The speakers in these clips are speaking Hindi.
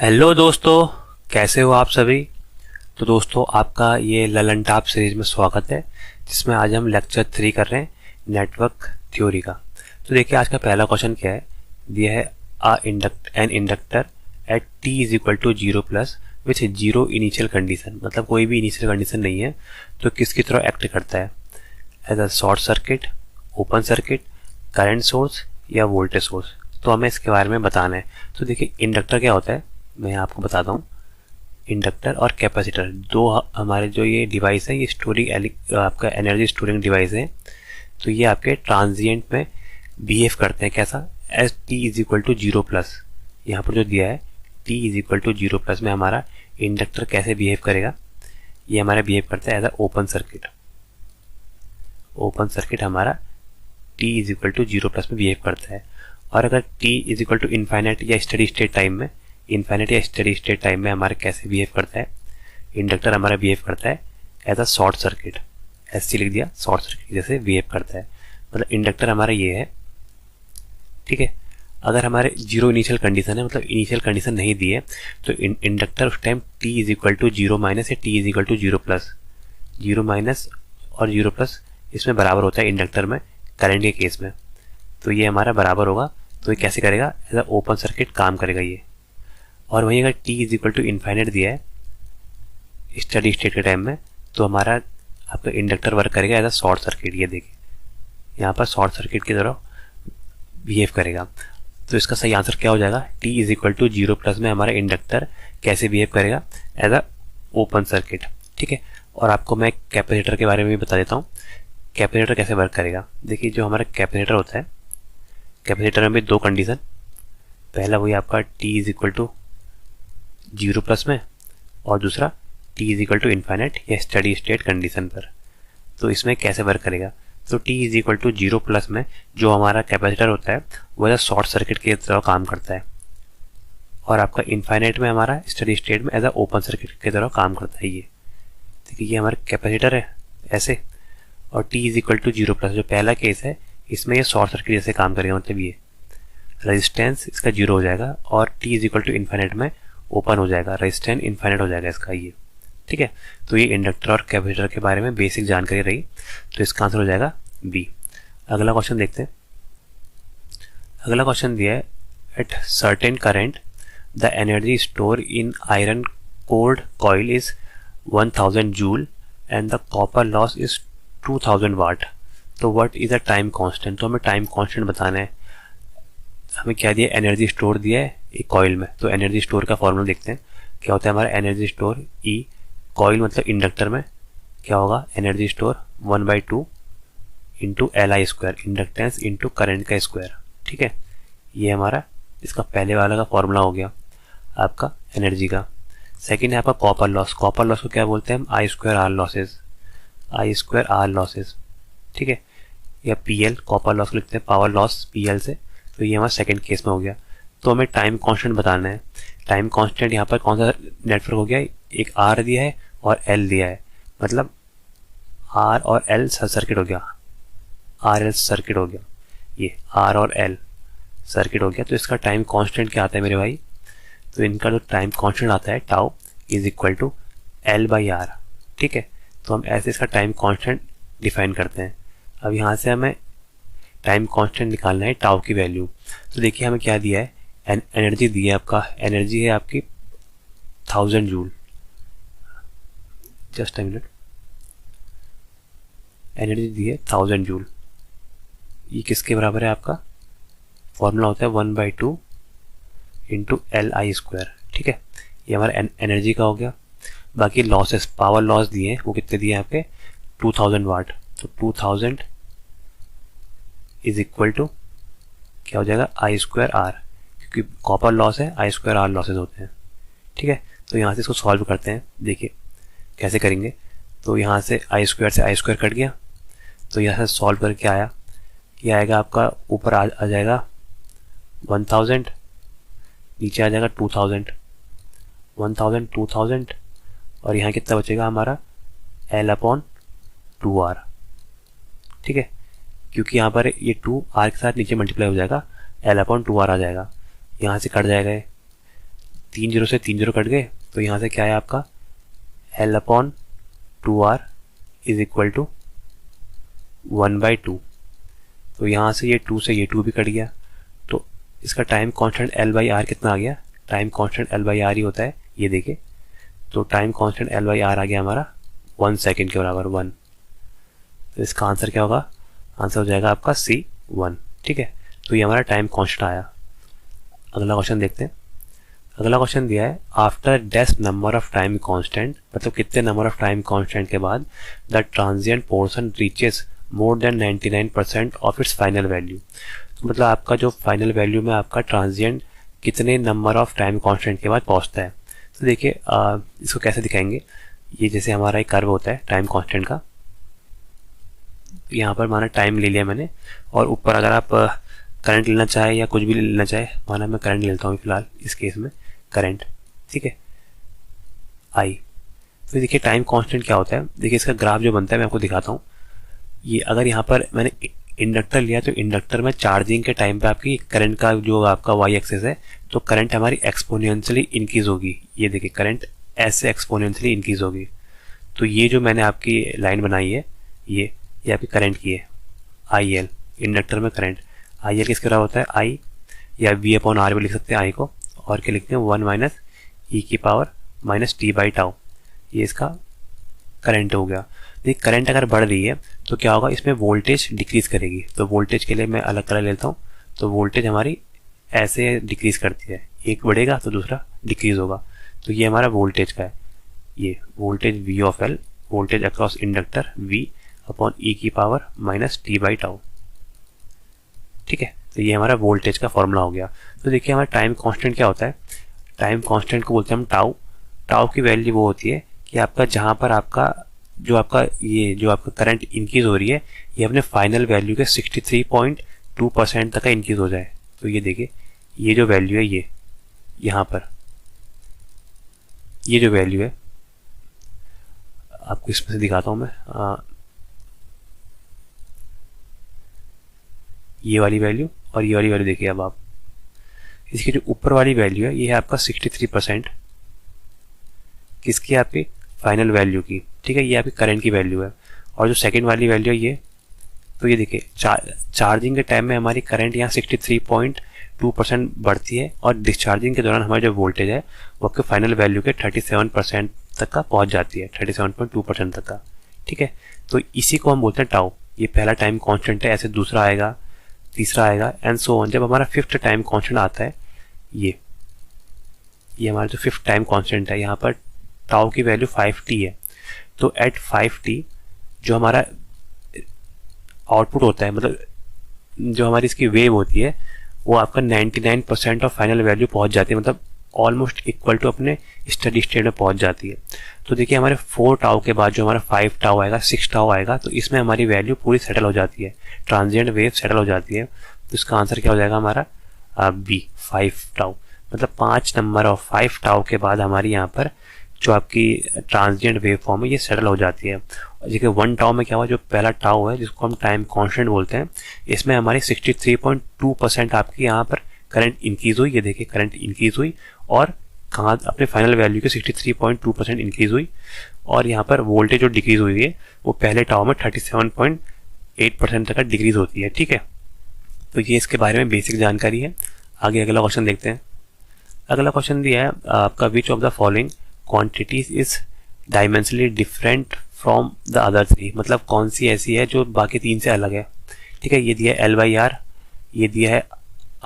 हेलो दोस्तों, कैसे हो आप सभी। तो दोस्तों, आपका ये ललन टॉप सीरीज में स्वागत है, जिसमें आज हम लेक्चर 3 कर रहे हैं नेटवर्क थ्योरी का। तो देखिए, आज का पहला क्वेश्चन क्या है, दिया है an inductor at t is equal to 0 plus with 0 initial condition. मतलब कोई भी इनिशियल कंडीशन नहीं है, तो किसकी तरह एक्ट करता है, as a short circuit, open circuit, current source या वोल्टेज सोर्स। तो हमें इसके बारे में बताना है। तो देखिए, इंडक्टर क्या होता है, मैं आपको बताता हूँ। इंडक्टर और कैपेसिटर दो हमारे जो ये डिवाइस है, ये स्टोरिंग आपका एनर्जी स्टोरिंग डिवाइस है। तो ये आपके ट्रांजिएंट में बिहेव करते हैं कैसा, as t is equal to 0 plus. यहाँ पर जो दिया है t is equal to 0 plus में हमारा इंडक्टर कैसे बिहेव करेगा, ये हमारा बिहेव करता है as a open circuit. Open circuit हमारा T is equal to 0 plus में बिहेव करता है। और अगर T is equal to infinite या स्टडी स्टेट टाइम में, इनफाइनाइट या स्टडी स्टेट टाइम में हमारा कैसे बिहेव करता है, इंडक्टर हमारा बिहेव करता है as a short circuit. SC लिख दिया, शॉर्ट सर्किट जैसे बिहेव करता है। मतलब इंडक्टर हमारा ये है, ठीक है। अगर हमारे 0 इनिशियल कंडीशन है, मतलब इनिशियल कंडीशन नहीं दी है, तो इंडक्टर उस time T is equal to 0 minus या T is equal to 0 plus. 0 minus और 0 प्लस इसमें बराबर होता है इंडक्टर में, करंट के केस में। तो ये हमारा बराबर होगा। तो ये कैसे करेगा, एज अ ओपन सर्किट काम करेगा ये। और वहीं अगर t is equal to infinite दिया है स्टडी स्टेट के टाइम में, तो हमारा आपका इंडक्टर वर्क करेगा एज अ शॉर्ट सर्किट। ये देखिए, यहाँ पर शॉर्ट सर्किट की तरह बिहेव करेगा। तो इसका सही आंसर क्या हो जाएगा, t is equal to 0 plus में हमारा इंडक्टर कैसे बिहेव करेगा, एज अ ओपन सर्किट, ठीक है। और आपको मैं कैपेसिटर के बारे में भी बता देता हूँ, कैपेसिटर कैसे वर्क करेगा। देखिए, जो हमारा कैपेसिटर होता है, कैपेसिटर में भी दो कंडीशन, पहला वही आपका t is equal to 0 plus में, और दूसरा t is equal to infinite या स्टडी स्टेट कंडीशन पर। तो इसमें कैसे वर्क करेगा, तो t is equal to 0 plus में जो हमारा कैपेसिटर होता है वह शॉर्ट सर्किट की तरह काम करता है, और आपका इन्फाइनाइट में हमारा स्टडी स्टेट में एज अ ओपन सर्किट की तरह काम करता है। ये देखिए, ये हमारा कैपेसिटर है ऐसे, और t is equal to 0 plus जो पहला केस है, इसमें ये शॉर्ट सर्किट जैसे काम करेगा। मतलब ये रेजिस्टेंस इसका 0 हो जाएगा, और t is equal to infinite में ओपन हो जाएगा, रेजिस्टेंस इन्फाइनाइट हो जाएगा इसका ये, ठीक है। तो ये इंडक्टर और कैपेसिटर के बारे में बेसिक जानकारी रही। तो इसका आंसर हो जाएगा बी। अगला क्वेश्चन देखते हैं। अगला क्वेश्चन दिया है, at certain current the energy store in iron cored coil is 1000 joule and the copper loss is 2000 watt. तो what is a time constant. तो हमें टाइम कांस्टेंट बताना है। हमें क्या दिया, एनर्जी स्टोर दिया है एक कॉइल में। तो एनर्जी स्टोर का फॉर्मूला देखते हैं क्या होता है हमारा, एनर्जी स्टोर ई, कॉइल मतलब इंडक्टर में क्या होगा, energy store 1/2 into L I square, inductance into current का स्क्वायर, ठीक है। ये हमारा इसका पहले वाला का फॉर्मूला हो गया आपका एनर्जी का। सेकेंड है आपका कॉपर लॉस। कॉपर लॉस को क्या बोलते हैं हम, I square R losses, I square R losses, ठीक है। या पी एल, कॉपर लॉस को लिखते हैं पावर लॉस पी एल से। तो ये हमारा सेकंड केस में हो गया। तो हमें टाइम कांस्टेंट बताना है। टाइम कांस्टेंट यहाँ पर कौन सा नेटवर्क हो गया, एक आर दिया है और एल दिया है, मतलब आर और एल सर्किट हो गया, आर एल सर्किट हो गया, ये आर और एल सर्किट हो गया। तो इसका टाइम कांस्टेंट क्या आता है मेरे भाई, तो इनका जो टाइम कांस्टेंट आता है tau is equal to L by R, ठीक है। तो हम ऐसे इसका टाइम कांस्टेंट डिफाइन करते हैं। अब यहाँ से हमें टाइम कांस्टेंट निकालना है टाउ की वैल्यू। तो देखिए, हमें क्या दिया है, एनर्जी दी है आपका, एनर्जी है आपकी 1000 joule, just a minute, energy दी है 1000 जूल। ये किसके बराबर है, आपका फॉर्मूला होता है 1/2 इंटू एल आई स्क्वायर, ठीक है। ये हमारा एनर्जी का हो गया। बाकी लॉसेस, पावर लॉस दिए हैं, वो कितने दिए आपके 2000 वाट। तो 2000 इज इक्वल टू क्या हो जाएगा, आई स्क्वायर आर, क्योंकि कॉपर लॉस है, आई स्क्वायर आर लॉसेज होते हैं, ठीक है। तो यहाँ से इसको सॉल्व करते हैं। देखिए कैसे करेंगे, तो यहाँ से आई स्क्वायर कट गया, तो यहाँ से सॉल्व करके आया, ये आएगा आपका ऊपर आ जाएगा 1000, नीचे आ जाएगा 2000, 1000 2000, और यहाँ कितना बचेगा हमारा L/2R, ठीक है। क्योंकि यहाँ पर ये 2 R के साथ नीचे मल्टीप्लाई हो जाएगा, L/2R आ जाएगा, यहाँ से कट जाएगा, 3 जीरो से 3 जीरो कट गए, तो यहाँ से क्या है आपका L/2R इज इक्वल टू 1/2। तो यहाँ से ये 2 से ये 2 भी कट गया, तो इसका टाइम कांस्टेंट L/R कितना आ गया, टाइम कांस्टेंट L/R ही होता है, ये देखिए। तो टाइम कांस्टेंट L/R आ गया हमारा 1 सेकेंड के बराबर 1। तो इसका आंसर क्या होगा, आंसर हो जाएगा आपका C1। ठीक है, तो ये हमारा टाइम कांस्टेंट आया। अगला क्वेश्चन देखते हैं। अगला क्वेश्चन दिया है आफ्टर डेस नंबर ऑफ टाइम कांस्टेंट, मतलब कितने नंबर ऑफ टाइम कांस्टेंट के बाद the transient portion reaches more than 99% of its final value. तो मतलब आपका जो फाइनल वैल्यू में आपका ट्रांजिएंट कितने नंबर ऑफ टाइम कांस्टेंट के बाद पहुंचता है। तो देखिए इसको कैसे दिखाएंगे, ये जैसे हमारा एक कर्व होता है टाइम कांस्टेंट का, यहाँ पर माना टाइम ले लिया मैंने, और ऊपर अगर आप करंट लेना चाहे या कुछ भी लेना चाहे, माना मैं करंट लेता हूँ फिलहाल इस केस में करंट, ठीक है आई। तो देखिए टाइम कांस्टेंट क्या होता है, देखिए इसका ग्राफ जो बनता है मैं आपको दिखाता हूँ। ये अगर यहाँ पर मैंने इंडक्टर लिया तो इंडक्टर में चार्जिंग के टाइम पे आपकी करंट का जो आपका वाई एक्सिस है, तो करंट हमारी एक्सपोनेंशियली इंक्रीज होगी। ये देखिए करंट ऐसे एक्सपोनेंशियली इंक्रीज होगी। तो ये जो मैंने आपकी लाइन बनाई है ये आपकी करंट की है, आई एल, इंडक्टर में करंट। आई एल किसके बराबर होता है, आई या V/R भी लिख सकते हैं आई को, और क्या लिखते हैं 1 - e⁻⁻t/τ। ये इसका करंट हो गया। देखिए करंट अगर बढ़ रही है तो क्या होगा, इसमें वोल्टेज डिक्रीज करेगी। तो वोल्टेज के लिए मैं अलग कलर लेता हूँ, तो वोल्टेज हमारी ऐसे डिक्रीज करती है, एक बढ़ेगा तो दूसरा डिक्रीज होगा। तो ये हमारा वोल्टेज का है, ये voltage V/L, voltage across inductor V/e⁻⁻t/τ। ठीक है, तो ये हमारा वोल्टेज का फॉर्मूला हो गया। तो देखिए हमारा टाइम कांस्टेंट क्या होता है, टाइम कांस्टेंट को बोलते हैं हम टाउ। टाउ की वैल्यू वो होती है कि आपका जहाँ पर आपका जो आपका करंट इंक्रीज हो रही है, ये अपने फाइनल वैल्यू के 63.2% तक का इंक्रीज हो जाए। तो ये देखिए ये जो वैल्यू है, ये यहाँ पर ये जो वैल्यू है आपको इसमें से दिखाता हूँ मैं, ये वाली वैल्यू और ये वाली वैल्यू देखिए। अब आप इसकी जो ऊपर वाली वैल्यू है ये है आपका 63%, किसकी, आपकी फाइनल वैल्यू की। ठीक है, ये आपकी करंट की वैल्यू है। और जो सेकंड वाली वैल्यू है ये, तो ये देखिए चार्जिंग के टाइम में हमारी करंट यहाँ 63.2% बढ़ती है, और डिस्चार्जिंग के दौरान हमारी जो वोल्टेज है वो आपके फाइनल वैल्यू के 37% तक का पहुंच जाती है, 37.2% तक का। ठीक है, तो इसी को हम बोलते हैं टाउ। ये पहला टाइम कॉन्स्टेंट है, ऐसे दूसरा आएगा, तीसरा आएगा, एंड सो ऑन। जब हमारा फिफ्थ टाइम कांस्टेंट आता है, ये हमारा जो फिफ्थ टाइम कांस्टेंट है, यहाँ पर टाउ की वैल्यू 5t है। तो एट 5t जो हमारा आउटपुट होता है, मतलब जो हमारी इसकी वेव होती है, वो आपका 99% ऑफ फाइनल वैल्यू पहुंच जाती है, मतलब ऑलमोस्ट इक्वल टू अपने स्टडी स्टेट में पहुंच जाती है। तो देखिए हमारे 4 टाउ के बाद जो हमारा 5 टाउ आएगा, 6 टाउ आएगा, तो इसमें हमारी वैल्यू पूरी सेटल हो जाती है, ट्रांजिएंट वेव सेटल हो जाती है। तो इसका आंसर क्या हो जाएगा हमारा बी, 5 टाउ। मतलब 5 नंबर ऑफ 5 टाउ के बाद हमारी यहाँ पर जो आपकी ट्रांजिएंट वेव फॉर्म है ये सेटल हो जाती है। देखिए 1 टाउ में क्या हुआ, जो पहला टाउ है जिसको हम टाइम कांस्टेंट बोलते हैं, इसमें हमारी 63.2% आपकी यहाँ पर करंट इंक्रीज हुई। ये देखिए करंट इंक्रीज हुई, और कहाँ, अपने फाइनल वैल्यू के 63.2% इंक्रीज हुई। और यहाँ पर वोल्टेज जो डिक्रीज हुई है वो पहले टाउ में 37.8% तक का डिक्रीज होती है। ठीक है, तो ये इसके बारे में बेसिक जानकारी है। आगे अगला क्वेश्चन देखते हैं। अगला क्वेश्चन दिया है आपका, विच of the following quantities is dimensionally different from the other 3। मतलब कौन सी ऐसी है जो बाकी 3 से अलग है। ठीक है, ये दिया है L/R, ये दिया है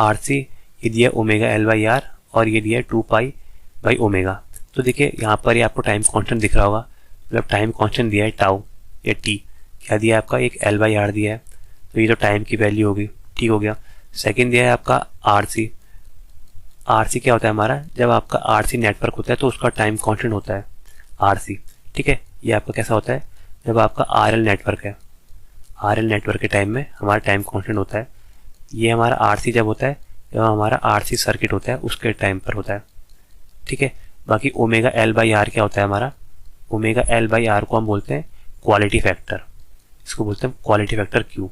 RC, ये दिया है ω/L/R, और ये दिया है 2π/ω। तो देखिए यहाँ पर ये आपको टाइम कांस्टेंट दिख रहा होगा, मतलब टाइम कांस्टेंट दिया है टाउ या टी। क्या दिया है आपका, एक L/R दिया है, तो ये तो टाइम की वैल्यू होगी, ठीक हो गया। सेकंड दिया है आपका RC। RC क्या होता है हमारा, जब आपका RC नेटवर्क होता है तो उसका टाइम कांस्टेंट होता है RC। ठीक है, ये आपका कैसा होता है, जब आपका RL नेटवर्क है, RL नेटवर्क के टाइम में हमारा टाइम कांस्टेंट होता है। ये हमारा RC जब होता है, जब हमारा RC सर्किट होता है उसके टाइम पर होता है। ठीक है, बाकी ω/L/R क्या होता है हमारा, ω/L/R को हम बोलते हैं क्वालिटी फैक्टर, इसको बोलते हैं quality factor Q।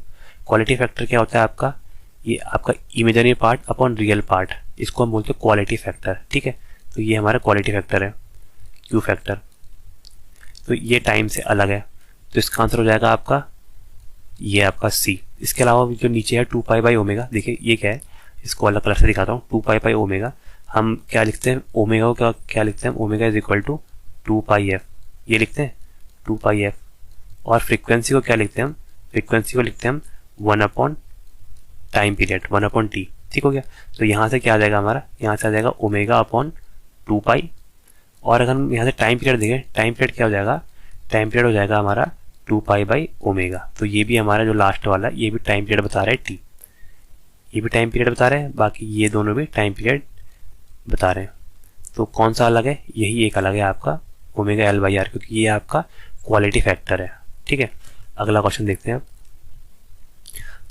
Quality factor क्या होता है आपका, ये आपका imaginary part upon real part, इसको हम बोलते हैं क्वालिटी फैक्टर। ठीक है, तो ये हमारा क्वालिटी फैक्टर है, क्यू फैक्टर, तो ये टाइम से अलग है, तो इसका आंसर हो जाएगा आपका ये आपका सी। इसके अलावा जो नीचे है 2π/ओमेगा, देखिए ये क्या है, इसको अलग कलर से दिखाता हूँ। 2π/ओमेगा हम क्या लिखते हैं, ओमेगा को क्या लिखते हैं, omega is equal to 2πf, ये लिखते हैं 2πf। और फ्रीक्वेंसी को क्या लिखते हैं हम, फ्रीक्वेंसी को लिखते हैं हम 1 टाइम पीरियड, 1/t। ठीक हो गया। तो यहाँ से क्या आ जाएगा हमारा, यहाँ से आ जाएगा ω/2π। और अगर हम यहाँ से टाइम पीरियड देखें, टाइम पीरियड क्या हो जाएगा, टाइम पीरियड हो जाएगा हमारा 2π/ओमेगा। तो ये भी हमारा जो लास्ट वाला, ये भी टाइम पीरियड बता रहा है t, ये भी टाइम पीरियड बता रहे हैं, बाकी ये दोनों भी टाइम पीरियड बता रहे हैं। तो कौन सा अलग है, यही एक अलग है आपका ω/L/R, क्योंकि ये आपका क्वालिटी फैक्टर है। ठीक है, अगला क्वेश्चन देखते हैं।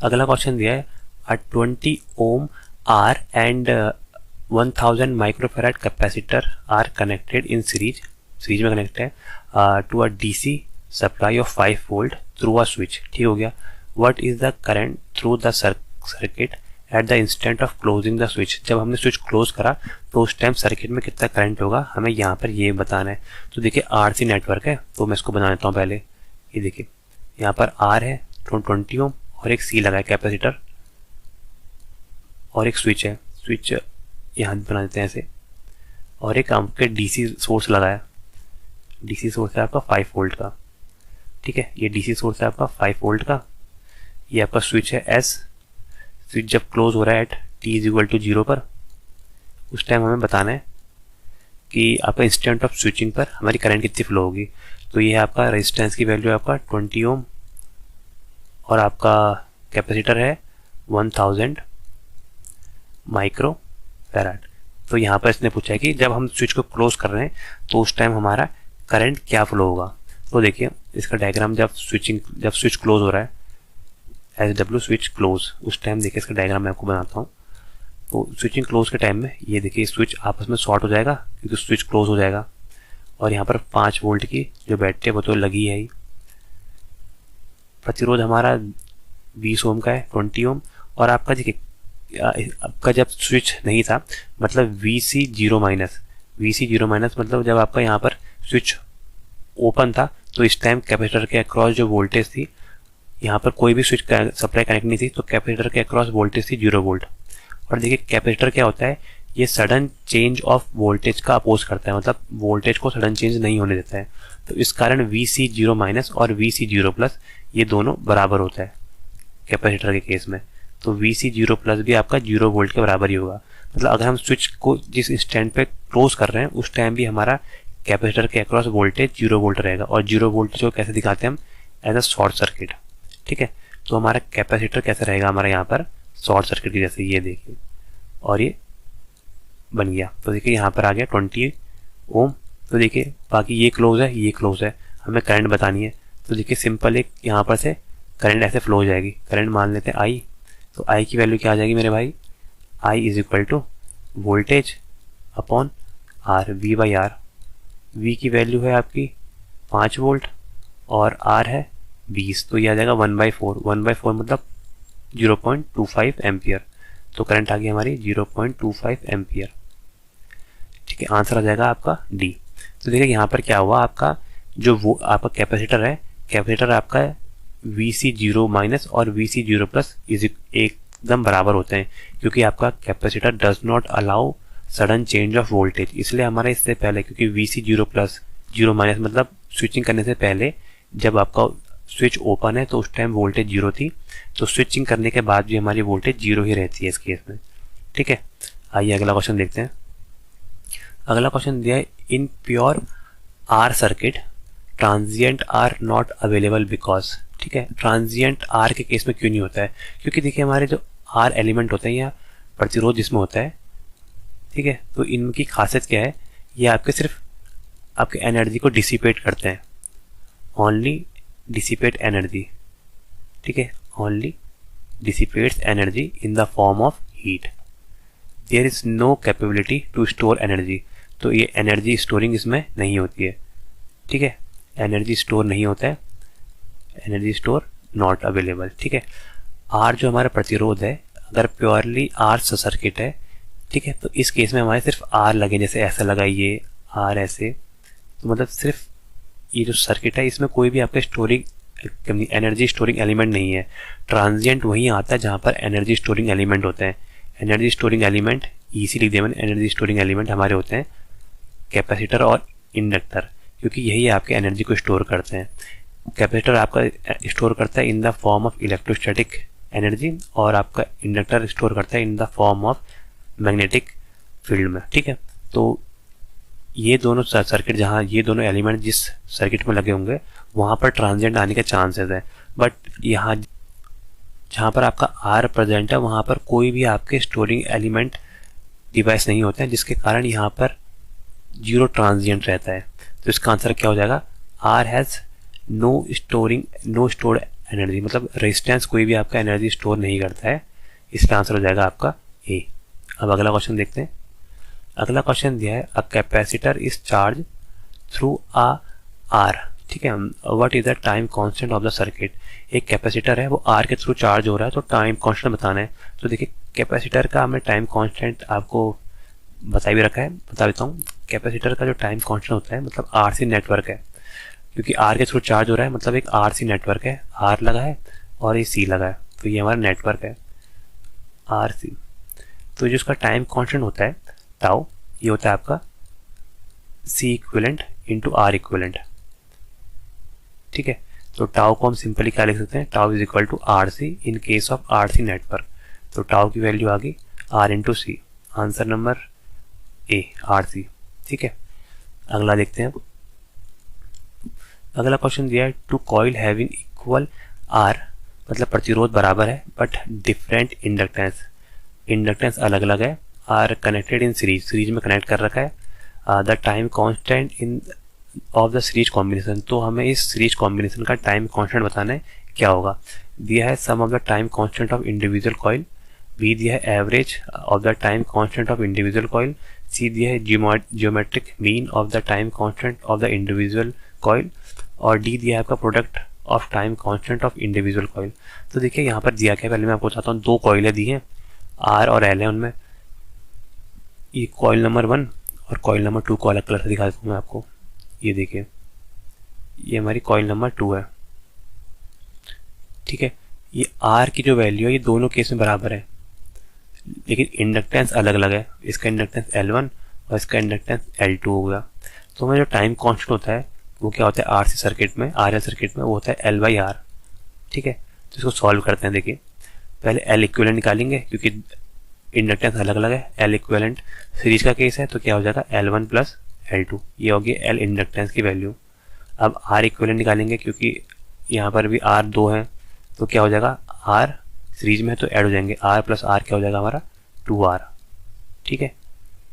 अगला क्वेश्चन दिया है a 20 ohm R and 1000 microfarad capacitor are connected in series में कनेक्ट है to a DC supply of 5 volt through a switch. ठीक हो गया। What is the current through the circuit at the instant of closing the switch. जब हमने स्विच क्लोज करा तो उस टाइम सर्किट में कितना करंट होगा, हमें यहाँ पर ये बताना है। तो देखिए RC नेटवर्क है, तो मैं इसको बना देता हूँ पहले। ये देखिए यहाँ पर R है 20 ओम और एक C लगा है कैपेसिटर और एक स्विच है, स्विच यहाँ बना देते हैं ऐसे, और एक आपके DC सोर्स लगा है, DC सोर्स है आपका 5 वोल्ट का। ठीक है, ये DC सोर्स है आपका 5 वोल्ट का। ये आपका स्विच है S, स्विच जब क्लोज हो रहा है एट t=0 पर, उस टाइम हमें बताना है कि आपका इंस्टेंट ऑफ स्विचिंग पर हमारी करंट कितनी फ्लो होगी। तो ये है आपका रेजिस्टेंस की वैल्यू है आपका 20 ओम और आपका कैपेसिटर है 1000 माइक्रो फैराड। तो यहाँ पर इसने पूछा है कि जब हम स्विच को क्लोज कर रहे हैं तो उस टाइम हमारा करंट क्या फ्लो होगा। तो देखिए इसका डायग्राम, जब स्विच क्लोज हो रहा है, SW स्विच क्लोज, उस टाइम देखिए इसका डायग्राम मैं आपको बनाता हूँ। तो स्विचिंग क्लोज के टाइम में ये देखिए स्विच आपस में शॉर्ट हो जाएगा क्योंकि स्विच क्लोज हो जाएगा, और यहाँ पर 5 वोल्ट की जो बैटरी है वो तो लगी है ही। प्रतिरोध हमारा 20 ओम का है, 20 ओम। और आपका देखिए आपका जब स्विच नहीं था, मतलब VC0 माइनस मतलब जब आपका यहाँ पर स्विच ओपन था तो इस टाइम कैपेसिटर के अक्रॉस जो वोल्टेज थी, यहाँ पर कोई भी स्विच सप्लाई कनेक्ट नहीं थी, तो कैपेसिटर के अक्रॉस वोल्टेज थी 0 वोल्ट। और देखिए कैपेसिटर क्या होता है, ये सडन चेंज ऑफ वोल्टेज का अपोज करता है, मतलब वोल्टेज को सडन चेंज नहीं होने देता है। तो इस कारण VC0 माइनस और VC0 प्लस ये दोनों बराबर होता है कैपेसिटर के केस में। तो VC0 प्लस भी आपका 0 वोल्ट के बराबर ही होगा। मतलब अगर हम स्विच को जिस स्टैंड पे क्लोज कर रहे हैं उस टाइम भी हमारा कैपेसिटर के अक्रॉस वोल्टेज 0 वोल्ट रहेगा, और 0 वोल्टेज को कैसे दिखाते हैं हम, एज अ शॉर्ट सर्किट। ठीक है, तो हमारा कैपेसिटर कैसे रहेगा, हमारा यहाँ पर शॉर्ट सर्किट की जैसे, ये देखिए, और ये बन गया। तो देखिए यहाँ पर आ गया 20 ओम। तो देखिए बाकी ये क्लोज है, ये क्लोज है, हमें करंट बतानी है। तो देखिए सिंपल एक यहाँ पर से करंट ऐसे फ्लो हो जाएगी। करंट मान लेते हैं I, तो I की वैल्यू क्या आ जाएगी मेरे भाई, I is equal to voltage upon R, V/R। V की वैल्यू है आपकी 5 वोल्ट और R है 20, तो ये आ जाएगा 1/4। 1/4 मतलब 0.25 एम्पियर। तो करंट आ गई हमारी 0.25 एम्पियर। ठीक है, आंसर आ जाएगा आपका D। तो देखिए यहाँ पर क्या हुआ, आपका जो वो आपका कैपेसिटर है, कैपेसिटर आपका VC0 माइनस और VC0 प्लस एकदम बराबर होते हैं, क्योंकि आपका capacitor does not allow sudden change of voltage. इसलिए हमारा इससे पहले, क्योंकि VC0 प्लस 0 माइनस मतलब स्विचिंग करने से पहले जब आपका स्विच ओपन है तो उस टाइम वोल्टेज 0 थी, तो स्विचिंग करने के बाद भी हमारी वोल्टेज 0 ही रहती है इस केस में। ठीक है, आइए अगला क्वेश्चन देखते हैं। अगला क्वेश्चन दिया है, in pure R circuit transient are not available because. ठीक है, ट्रांजिएंट R के केस में क्यों नहीं होता है, क्योंकि देखिए हमारे जो R एलिमेंट होते हैं या प्रतिरोध जिसमें होता है, ठीक है, तो इनकी खासियत क्या है, ये आपके सिर्फ आपके एनर्जी को डिसिपेट करते हैं, ओनली डिसिपेट एनर्जी। ठीक है, only dissipates energy in the form of heat. There is no capability to store energy. तो ये एनर्जी स्टोरिंग इसमें नहीं होती है। ठीक है, एनर्जी स्टोर नहीं होता है, एनर्जी स्टोर नॉट अवेलेबल। ठीक है, R जो हमारा प्रतिरोध है, अगर प्योरली R सर्किट है, ठीक है। तो इस केस में हमारे सिर्फ आर लगे, जैसे ऐसा लगा ये आर ऐसे, तो मतलब सिर्फ ये जो सर्किट है इसमें कोई भी आपका स्टोरिंग एनर्जी स्टोरिंग एलिमेंट नहीं है। ट्रांजिएंट वहीं आता है जहाँ पर एनर्जी स्टोरिंग एलिमेंट होते हैं। एनर्जी स्टोरिंग एलिमेंट ईसी लिख दिया मैंने, एनर्जी स्टोरिंग एलिमेंट हमारे होते हैं कैपेसिटर और इंडक्टर, क्योंकि यही आपके एनर्जी को स्टोर करते हैं। कैपेसिटर आपका स्टोर करता है इन the form of electrostatic energy, और आपका इंडक्टर स्टोर करता है इन the form of magnetic field में, ठीक है। तो ये दोनों सर्किट, जहाँ ये दोनों एलिमेंट जिस सर्किट में लगे होंगे वहाँ पर ट्रांजिएंट आने के चांसेस है, बट यहाँ जहाँ पर आपका आर प्रेजेंट है वहाँ पर कोई भी आपके स्टोरिंग एलिमेंट डिवाइस नहीं होते हैं, जिसके कारण यहाँ पर जीरो ट्रांजिएंट रहता है। तो इसका आंसर क्या हो जाएगा, R has no stored energy, मतलब रेजिस्टेंस कोई भी आपका एनर्जी स्टोर नहीं करता है। इसका आंसर हो जाएगा आपका ए। अब अगला क्वेश्चन देखते हैं। अगला क्वेश्चन दिया है, a capacitor is charge through a R, ठीक है। What is the time constant of the circuit. एक कैपेसिटर है वो आर के थ्रू चार्ज हो रहा है, तो टाइम कांस्टेंट बताना है। तो देखिए कैपेसिटर का हमने टाइम कांस्टेंट आपको बता भी रखा है, बता देता हूँ। कैपेसिटर का जो टाइम कांस्टेंट होता है मतलब आरसी नेटवर्क है, क्योंकि आर के थ्रू चार्ज हो रहा है मतलब एक आरसी नेटवर्क है, आर लगा है और ये सी लगा है, तो ये हमारा नेटवर्क है आरसी। तो जो इसका टाइम कांस्टेंट होता है टाउ, ये होता है आपका C equivalent into R equivalent, ठीक है। तो टाउ को हम सिंपली क्या लिख सकते हैं, tau is equal to R C in case of R C network. तो टाउ की वैल्यू आ गई R into C, answer number A R C, ठीक है। अगला देखते हैं। अगला क्वेश्चन दिया है, two coil having equal R, मतलब प्रतिरोध बराबर है बट डिफरेंट इंडक्टेंस, इंडक्टेंस अलग अलग है, are connected in series, series में कनेक्ट कर रखा है। The time constant in of the series combination, तो हमें इस सीरीज कॉम्बिनेशन का टाइम कांस्टेंट बताना है क्या होगा। दिया है sum of the time constant of individual coil, B दिया है average of the time constant of individual coil, C दिया है geometric mean of the time constant of the individual coil, और डी दिया है आपका product of time constant of individual coil. तो देखिए यहाँ पर दिया क्या, पहले मैं आपको बताता हूँ। दो कॉइलें दी हैं आर और एल है, उनमें ये कॉइल नंबर 1 और कॉइल नंबर 2 को अलग कलर से दिखा देता हूँ मैं आपको। ये देखिए ये हमारी कॉइल नंबर 2 है, ठीक है। ये आर की जो वैल्यू है ये दोनों केस में बराबर है, लेकिन इंडक्टेंस अलग अलग है। इसका इंडक्टेंस L1 और इसका इंडक्टेंस L2 होगा। तो हमें जो टाइम कांस्टेंट होता है वो क्या होता है, आरसी सर्किट में, आरएल सर्किट में वो होता है L/R, ठीक है। तो इसको सॉल्व करते हैं। देखिए पहले L इक्विवेलेंट निकालेंगे क्योंकि इंडक्टेंस अलग अलग है। L इक्विवेलेंट सीरीज का केस है तो क्या हो जाएगा L1 प्लस L2, ये होगी L इंडक्टेंस की वैल्यू। अब R इक्विवेलेंट निकालेंगे क्योंकि यहाँ पर भी R 2 है, तो क्या हो जाएगा, R सीरीज में है तो ऐड हो जाएंगे, R प्लस R क्या हो जाएगा हमारा 2R, ठीक है।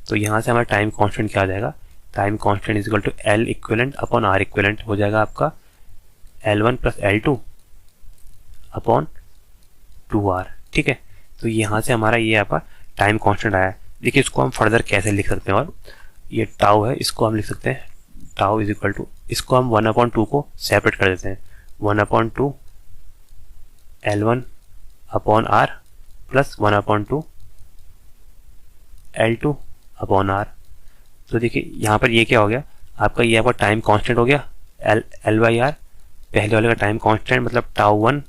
तो यहाँ से हमारा टाइम कांस्टेंट क्या आ जाएगा, time constant is equal to L equivalent upon R equivalent हो जाएगा आपका L1 plus L2 upon 2R, ठीक है। तो यहाँ से हमारा ये आपका टाइम कांस्टेंट आया है। देखिए इसको हम फर्दर कैसे लिख सकते हैं, और ये टाउ है इसको हम लिख सकते हैं टाउ इज इक्वल टू, इसको हम 1/2 को सेपरेट कर देते हैं, 1/2 L1 upon R plus 1/2 L2 upon R। तो देखिए यहाँ पर ये क्या हो गया आपका, ये आपका टाइम कांस्टेंट हो गया L/R, पहले वाले का टाइम कांस्टेंट मतलब टाउ 1,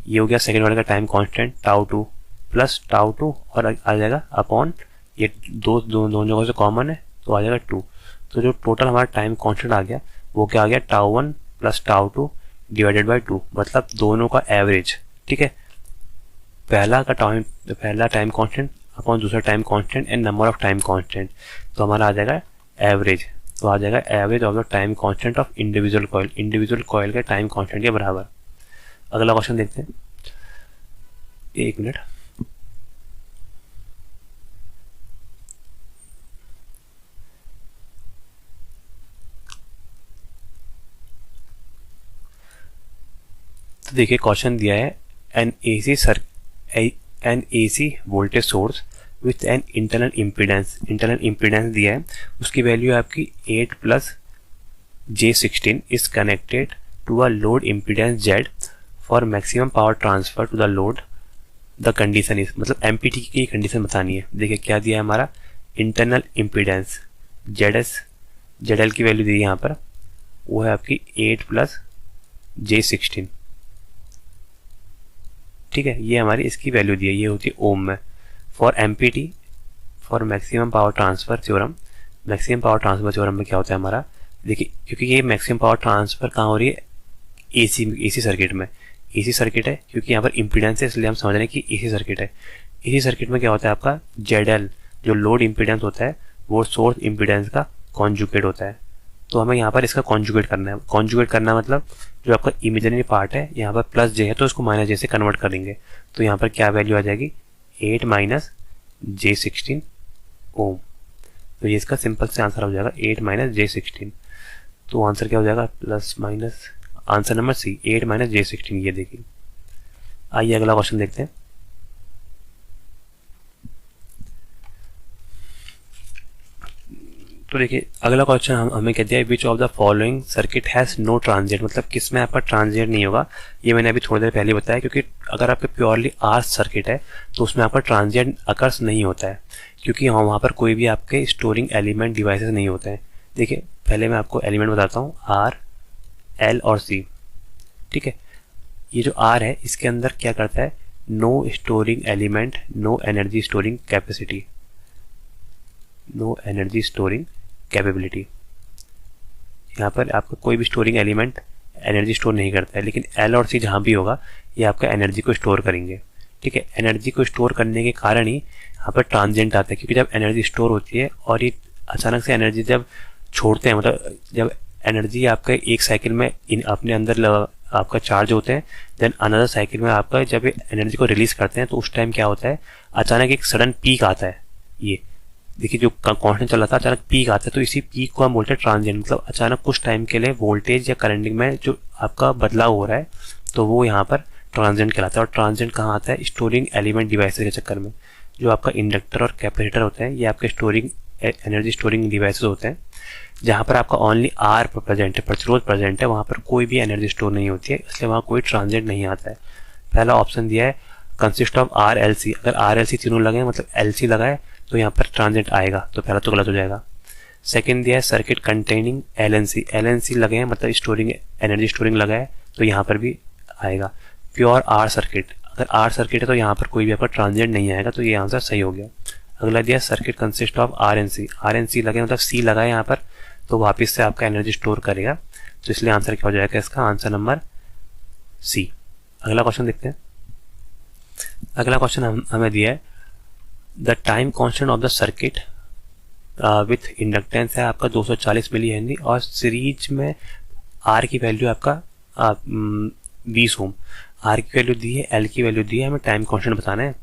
ये हो गया सेकंड वाले का time constant tau 2 plus tau 2 और आ जाएगा अपॉन ये दोनों जगहों से कॉमन है तो आ जाएगा 2। तो जो टोटल हमारा टाइम कांस्टेंट आ गया वो क्या आ गया, tau 1 plus tau 2 divided by 2, मतलब दोनों का एवरेज, ठीक है। पहला टाइम कांस्टेंट अपॉन दूसरा time constant and number of time constant, तो हमारा आ जाएगा एवरेज, तो आ जाएगा average of the time constant of individual coil, individual coil के टाइम कांस्टेंट के बराबर। अगला क्वेश्चन देखते हैं, एक मिनट। तो देखिए क्वेश्चन दिया है, an AC voltage source with an internal impedance दिया है, उसकी वैल्यू है आपकी 8 + j16 is connected to a load impedance Z for maximum power transfer to the load the condition is, मतलब एमपीटी की कंडीशन बतानी है। देखिए क्या दिया है हमारा, इंटरनल इम्पीडेंस जेड एल की वैल्यू दी है यहाँ पर, वो है आपकी 8 + J16। ठीक है, ये हमारी इसकी वैल्यू दी है, ये होती है ओम में। For empty, for maximum power transfer theorem, maximum power transfer theorem में क्या होता है हमारा, देखिए क्योंकि ये मैक्सिमम पावर ट्रांसफर कहाँ हो रही है, एसी सर्किट में। एसी सर्किट है क्योंकि यहाँ पर इम्पीडेंस है, इसलिए हम समझ रहे हैं कि एसी सर्किट है। एसी सर्किट में क्या होता है आपका, जेड जो लोड इम्पीडेंस होता है वो सोर्स इम्पीडेंस का कॉन्जुगेट होता है। तो हमें यहाँ पर इसका कॉन्जुगेट करना है। कॉन्जुगेट करना मतलब जो आपका इमेजिनरी पार्ट है यहाँ पर प्लस जे है तो इसको माइनस जे से कन्वर्ट करेंगे। तो यहाँ पर क्या वैल्यू आ जाएगी, 8 - J16 ओम। तो ये इसका सिंपल से आंसर हो जाएगा 8 - J16। तो आंसर क्या हो जाएगा, plus minus, answer number C, 8 - J16। ये देखिए। आइए अगला क्वेश्चन देखते हैं। तो देखिए अगला क्वेश्चन हमें कहते हैं which of the following circuit has no transient, मतलब किसमें आपका ट्रांजिएंट नहीं होगा। ये मैंने अभी थोड़ी देर पहले बताया, क्योंकि अगर आपके प्योरली आर सर्किट है तो उसमें आपका ट्रांजिएंट अकर्स नहीं होता है, क्योंकि वहाँ पर कोई भी आपके स्टोरिंग एलिमेंट डिवाइसेस नहीं होते हैं। देखिए पहले मैं आपको एलिमेंट बताता हूँ, आर, एल और सी। ठीक है, ये जो आर है इसके अंदर क्या करता है, no storing element, no energy storing capacity, no energy storing capability. यहाँ पर आपका कोई भी स्टोरिंग एलिमेंट एनर्जी स्टोर नहीं करता है, लेकिन एल और सी जहाँ भी होगा ये आपका एनर्जी को स्टोर करेंगे। ठीक है, एनर्जी को स्टोर करने के कारण ही यहाँ पर ट्रांजिएंट आता है, क्योंकि जब एनर्जी स्टोर होती है और ये अचानक से एनर्जी जब छोड़ते हैं, मतलब जब एनर्जी आपका एक साइकिल में अपने अंदर आपका चार्ज होते हैं, देन अनदर साइकिल में आपका जब एनर्जी को रिलीज करते हैं तो उस टाइम क्या होता है, अचानक एक सडन पीक आता है। ये देखिए जो कांस्टेंट चल रहा था अचानक पीक आता है, तो इसी पीक को हम बोलते हैं ट्रांजिएंट, मतलब अचानक कुछ टाइम के लिए वोल्टेज या करंट में जो आपका बदलाव हो रहा है तो वो यहाँ पर ट्रांजिएंट कहलाता है। और ट्रांजिएंट कहाँ आता है, स्टोरिंग एलिमेंट डिवाइसेस के चक्कर में। जो आपका इंडक्टर और कैपेसिटर होते हैं ये आपके स्टोरिंग एनर्जी स्टोरिंग डिवाइसेस होते हैं, जहाँ पर आपका ओनली आर प्रेजेंट है, प्रतिरोध प्रेजेंट है, वहाँ पर कोई भी एनर्जी स्टोर नहीं होती है, इसलिए वहाँ कोई ट्रांजिएंट नहीं आता है। पहला ऑप्शन दिया है consist of R L C, अगर आर एल सी तीनों लगे मतलब एल सी लगा है तो यहाँ पर ट्रांजिएंट आएगा, तो पहला तो गलत हो जाएगा। सेकंड दिया है circuit containing L and C लगे हैं मतलब स्टोरिंग एनर्जी स्टोरिंग लगा है, तो यहाँ पर भी आएगा। प्योर आर सर्किट, अगर आर सर्किट है तो यहाँ पर कोई भी आपका ट्रांजिएंट नहीं आएगा, तो ये आंसर सही हो गया। अगला दिया circuit consist of R and C लगे मतलब सी लगा है यहाँ पर, तो वापस से आपका एनर्जी स्टोर करेगा, तो इसलिए आंसर क्या हो जाएगा इसका, आंसर नंबर सी। अगला क्वेश्चन देखते हैं। अगला क्वेश्चन हमें दिया है the time constant of the circuit with inductance है आपका 240 मिली हेनरी और सीरीज में आर की वैल्यू आपका 20 ओम। आर की वैल्यू दी है, एल की वैल्यू दी है, हमें टाइम कांस्टेंट बताना है।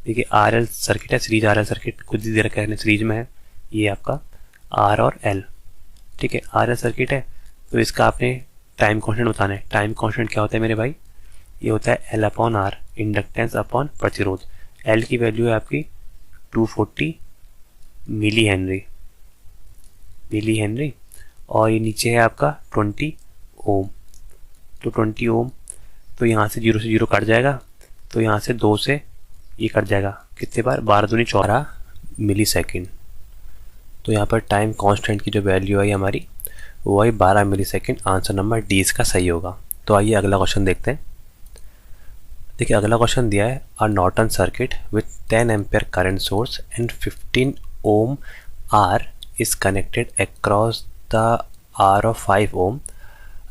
देखिए आर एल सर्किट है, सीरीज आर एल सर्किट खुद ही दे रखा है, सीरीज में है ये आपका आर और एल। ठीक है, आर एल सर्किट है तो इसका आपने टाइम कांस्टेंट बताना है। टाइम कांस्टेंट क्या होता है मेरे भाई, ये होता है L upon R, inductance upon प्रतिरोध। एल की वैल्यू है आपकी 240 मिली हेनरी और ये नीचे है आपका 20 ओम। तो 20 ओम, तो यहाँ से 0 से 0 कट जाएगा, तो यहाँ से 2 से ये कट जाएगा, कितने बार, 12 दूनी 14 मिली सेकेंड। तो यहाँ पर टाइम कांस्टेंट की जो वैल्यू है हमारी वो है 12 मिली सेकेंड। आंसर नंबर डी इसका सही होगा। तो आइए अगला क्वेश्चन देखते हैं। देखिए अगला क्वेश्चन दिया है a Norton circuit with 10 ampere current source and 15 ohm R is connected across the R of 5 ohm,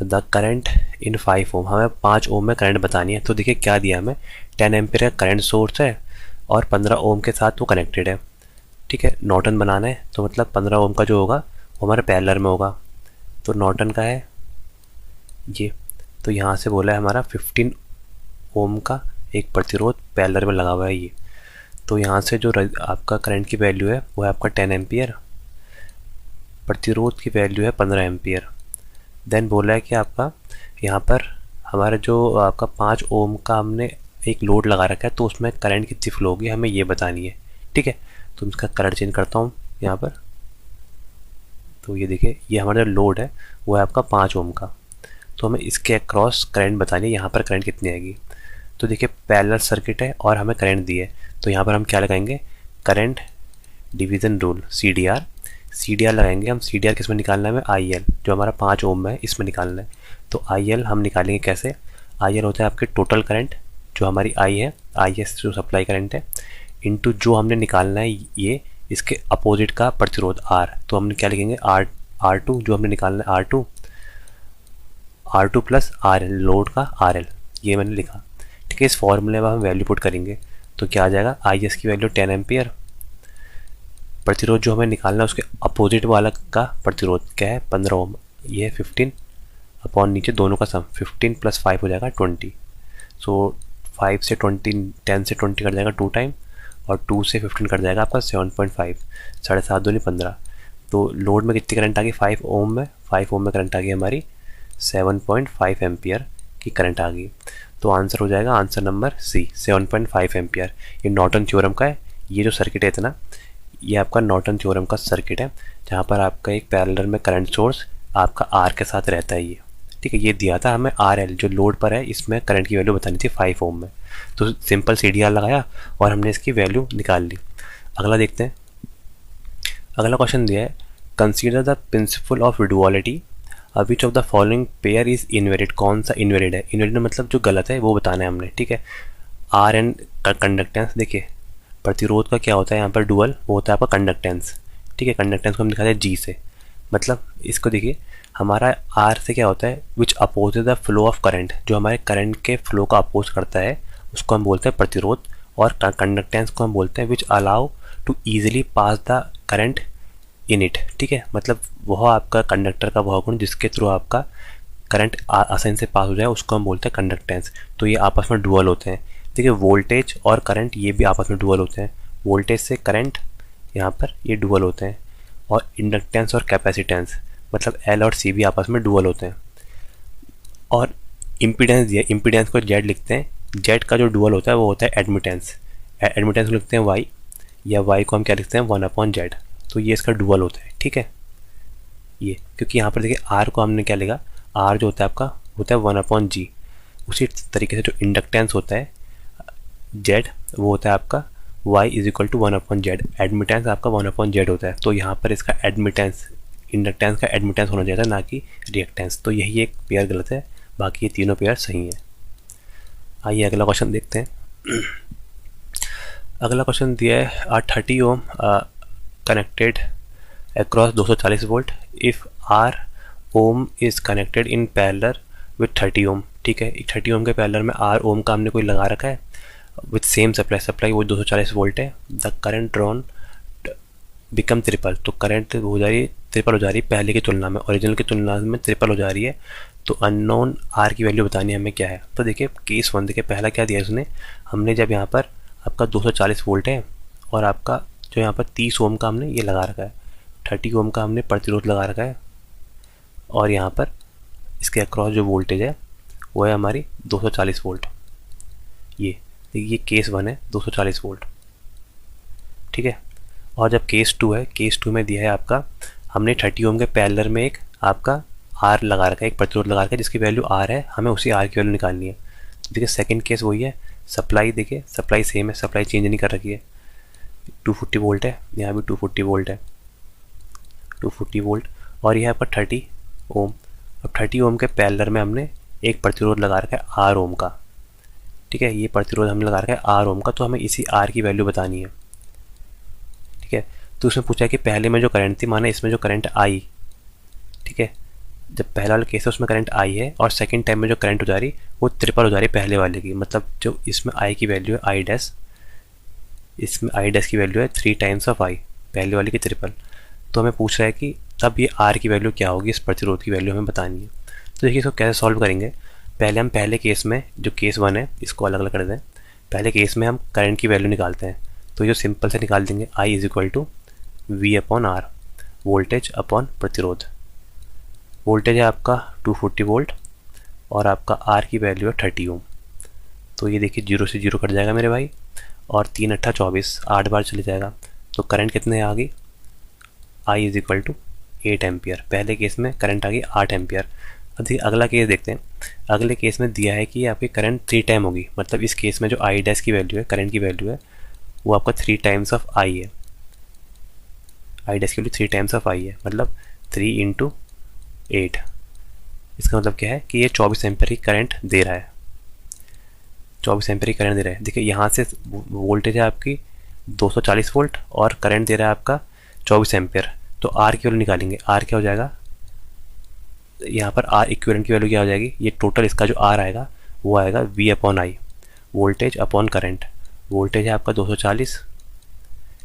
the current in 5 ohm. हमें 5 ओम में करंट बतानी है। तो देखिए क्या दिया हमें, 10 एम्पेयर का करंट सोर्स है और 15 ओम के साथ वो कनेक्टेड है। ठीक है, नॉर्टन बनाना है तो मतलब 15 ओम का जो होगा वो हमारे पैरेलल में होगा। तो नॉर्टन का है ये, तो यहाँ से बोला है हमारा 15 ओम का एक प्रतिरोध पैरेलल में लगा हुआ है ये। तो यहाँ से जो आपका करंट की वैल्यू है वो है आपका 10 एम्पियर, प्रतिरोध की वैल्यू है 15 एम्पियर। देन बोला है कि आपका यहाँ पर हमारा जो आपका 5 ओम का हमने एक लोड लगा रखा है, तो उसमें करंट कितनी फ्लो होगी हमें ये बतानी है। ठीक है, तो इसका करंट चेंज करता हूँ यहाँ पर। तो ये देखिए ये हमारा जो लोड है वो है आपका 5 ओम का, तो हमें इसके अक्रॉस करंट बतानी है, यहाँ पर करंट कितनी आएगी। तो देखिए पैरेलल सर्किट है और हमें करंट दी है, तो यहाँ पर हम क्या लगाएंगे, current division rule C D R लगाएंगे हम। सी डी आर किस में निकालना है हमें, आई एल, जो हमारा 5 ओम है इसमें निकालना है। तो आई एल हम निकालेंगे कैसे, आई एल होता है आपके टोटल करंट, जो हमारी आई है, आई एस जो सप्लाई करंट है, इनटू जो हमने निकालना है ये इसके अपोजिट का प्रतिरोध आर। तो हमने क्या लिखेंगे, आर टू जो हमने निकालना है, R two plus R L, load का आर एल, ये मैंने लिखा। ठीक है, इस फॉर्मूले में हम वैल्यू पुट करेंगे तो क्या आ जाएगा, आई एस की वैल्यू 10 एम्पियर, प्रतिरोध जो हमें निकालना है उसके अपोजिट वाला का प्रतिरोध क्या है 15 ओम, ये है 15 अपॉन नीचे दोनों का सम 15 प्लस 5 हो जाएगा 20। सो 5 से 20, 10 से 20 कट जाएगा 2 टाइम, और 2 से 15 कट जाएगा आपका 7.5, 7.5 दूनी 15। तो लोड में कितनी करंट आ गई, 5 ओम में, 5 ओम में करंट आ गई हमारी 7.5 एम्पियर की करंट आ गई। तो आंसर हो जाएगा आंसर नंबर सी, 7.5 एम्पियर। ये नॉर्टन थ्योरम का है, ये जो सर्किट है इतना, ये आपका नॉर्टन थ्योरम का सर्किट है, जहाँ पर आपका एक पैरेलल में करंट सोर्स आपका आर के साथ रहता है ये। ठीक है, ये दिया था हमें आर एल जो लोड पर है, इसमें करंट की वैल्यू बतानी थी 5 ओम में, तो सिंपल सी डी आर लगाया और हमने इसकी वैल्यू निकाल ली। अगला देखते हैं, अगला क्वेश्चन दिया है, consider the principle of duality, which of the following pair is invalid, कौन सा इनवैलिड है, इनवैलिड मतलब जो गलत है वो बताना है हमने। ठीक है, आर एन का कंडक्टेंस, देखिए प्रतिरोध का क्या होता है यहाँ पर डुअल, वो होता है आपका कंडक्टेंस। ठीक है, कंडक्टेंस को हम दिखाते हैं जी से, मतलब इसको देखिए हमारा आर से क्या होता है, which oppose the flow of current, जो हमारे करंट के फ्लो का अपोज करता है उसको हम बोलते हैं प्रतिरोध, और कंडक्टेंस को हम बोलते हैं which allow to easily pass the current in it. ठीक है, मतलब वह आपका कंडक्टर का वह गुण जिसके थ्रू आपका करंट आसानी से पास हो जाए उसको हम बोलते हैं कंडक्टेंस। तो ये आपस में डुअल होते हैं। देखिए वोल्टेज और करंट ये भी आपस में डुअल होते हैं, वोल्टेज से करंट यहाँ पर ये डुअल होते हैं, और इंडक्टेंस और कैपेसिटेंस मतलब एल और सी भी आपस में डुअल होते हैं। और इम्पीडेंस दिया, इम्पीडेंस को जेड लिखते हैं, जेड का जो डुअल होता है वो होता है एडमिटेंस, एडमिटेंस को लिखते हैं वाई, या वाई को हम क्या लिखते हैं 1/जेड। तो ये इसका डुअल होता है। ठीक है, ये क्योंकि यहाँ पर देखिए आर को हमने क्या लिखा, आर जो होता है आपका होता है 1/जी। उसी तरीके से जो इंडक्टेंस होता है जेड वो होता है आपका y इज इक्वल टू 1/जेड, एडमिटेंस आपका 1/जेड होता है। तो यहाँ पर इसका एडमिटेंस, इंडक्टेंस का एडमिटेंस होना चाहिए था, ना कि रिएक्टेंस। तो यही एक पेयर गलत है, बाकी ये तीनों पेयर सही हैं। आइए अगला क्वेश्चन देखते हैं। अगला क्वेश्चन दिया है, 30 ohm connected across 240 volt if R ohm is connected in parallel with 30 ohm. ठीक है, 30 ओम के पैरेलल में आर ओम का हमने कोई लगा रखा है विथ सेम सप्लाई वो 240 वोल्ट है। The current drawn become triple, तो करंट हो जा रही है ट्रिपल हो जा रही है पहले की तुलना में, ओरिजिनल की तुलना में ट्रिपल हो जा रही है। तो अननोन आर की वैल्यू बतानी है हमें क्या है। तो देखिए केस 1 देखिए पहला क्या दिया उसने, हमने जब यहाँ पर आपका 240 वोल्ट है और आपका जो यहाँ पर 30 ओम का हमने ये लगा रखा है, 30 ओम का हमने प्रतिरोध लगा रखा है, और यहाँ पर इसके अक्रॉस जो वोल्टेज है वो है हमारी 240 वोल्ट। ये देखिए केस 1 है 240 वोल्ट। ठीक है, और जब केस 2 है, केस 2 में दिया है आपका हमने 30 ओम के पैरेलल में एक आपका आर लगा रखा है, एक प्रतिरोध लगा रखा है जिसकी वैल्यू आर है, हमें उसी आर की वैल्यू निकालनी है। देखिए सेकंड केस वही है, सप्लाई देखिए सप्लाई सेम है, सप्लाई चेंज नहीं कर रखी है, 240 वोल्ट है, यहाँ भी 240 वोल्ट है, 240 वोल्ट, और यह आपका 30 ओम। अब 30 ओम के पैरेलल में हमने एक प्रतिरोध लगा रखा है आर ओम का। ठीक है, ये प्रतिरोध हमने लगा रखा है आर ओम का, तो हमें इसी आर की वैल्यू बतानी है। ठीक है, तो उसमें पूछा है कि पहले में जो करंट थी, माना इसमें जो करंट आई, ठीक है, जब पहला वाला केस है उसमें करंट आई है, और सेकंड टाइम में जो करंट हो जा रही वो ट्रिपल हो जा रही पहले वाले की, मतलब जो इसमें आई की वैल्यू है आई डैश, इसमें आई डैश की वैल्यू है 3 टाइम्स ऑफ आई, पहले वाले की ट्रिपल। तो हमें पूछ रहा है कि तब ये आर की वैल्यू क्या होगी, इस प्रतिरोध की वैल्यू हमें बतानी है। तो देखिए इसको कैसे सॉल्व करेंगे, पहले हम पहले केस में जो केस 1 है इसको अलग अलग कर दें। पहले केस में हम करंट की वैल्यू निकालते हैं, तो जो सिंपल से निकाल देंगे I is equal to V upon R, voltage upon प्रतिरोध। वोल्टेज है आपका 240 वोल्ट और आपका आर की वैल्यू है 30 ओम। तो ये देखिए 0 से 0 कट जाएगा मेरे भाई, और 3 8 24, 8 बार चले जाएगा। तो करंट कितने आ गई, आई इज इक्वल टू 8 एम्पियर। पहले केस में करंट आ गई 8 एम्पियर, अब देखिए अगला केस देखते हैं। अगले केस में दिया है कि आपकी करंट 3 टाइम होगी, मतलब इस केस में जो आई डैश की वैल्यू है, करंट की वैल्यू है, वो आपका 3 टाइम्स ऑफ आई है। आई डैश की वैल्यू 3 टाइम्स ऑफ आई है, मतलब 3 इंटू 8। इसका मतलब क्या है कि ये 24 एम्पियर की करंट दे रहा है, 24 एम्पियर की करंट दे रहा है। देखिए यहाँ से वोल्टेज है आपकी 240 वोल्ट और करंट दे रहा है आपका 24 एम्पियर। तो आर की वैल्यू निकालेंगे, आर क्या हो जाएगा, यहाँ पर आर इक्विवेलेंट की वैल्यू क्या हो जाएगी, ये टोटल इसका जो आर आएगा वो आएगा V upon I, voltage upon current. Voltage है आपका 240,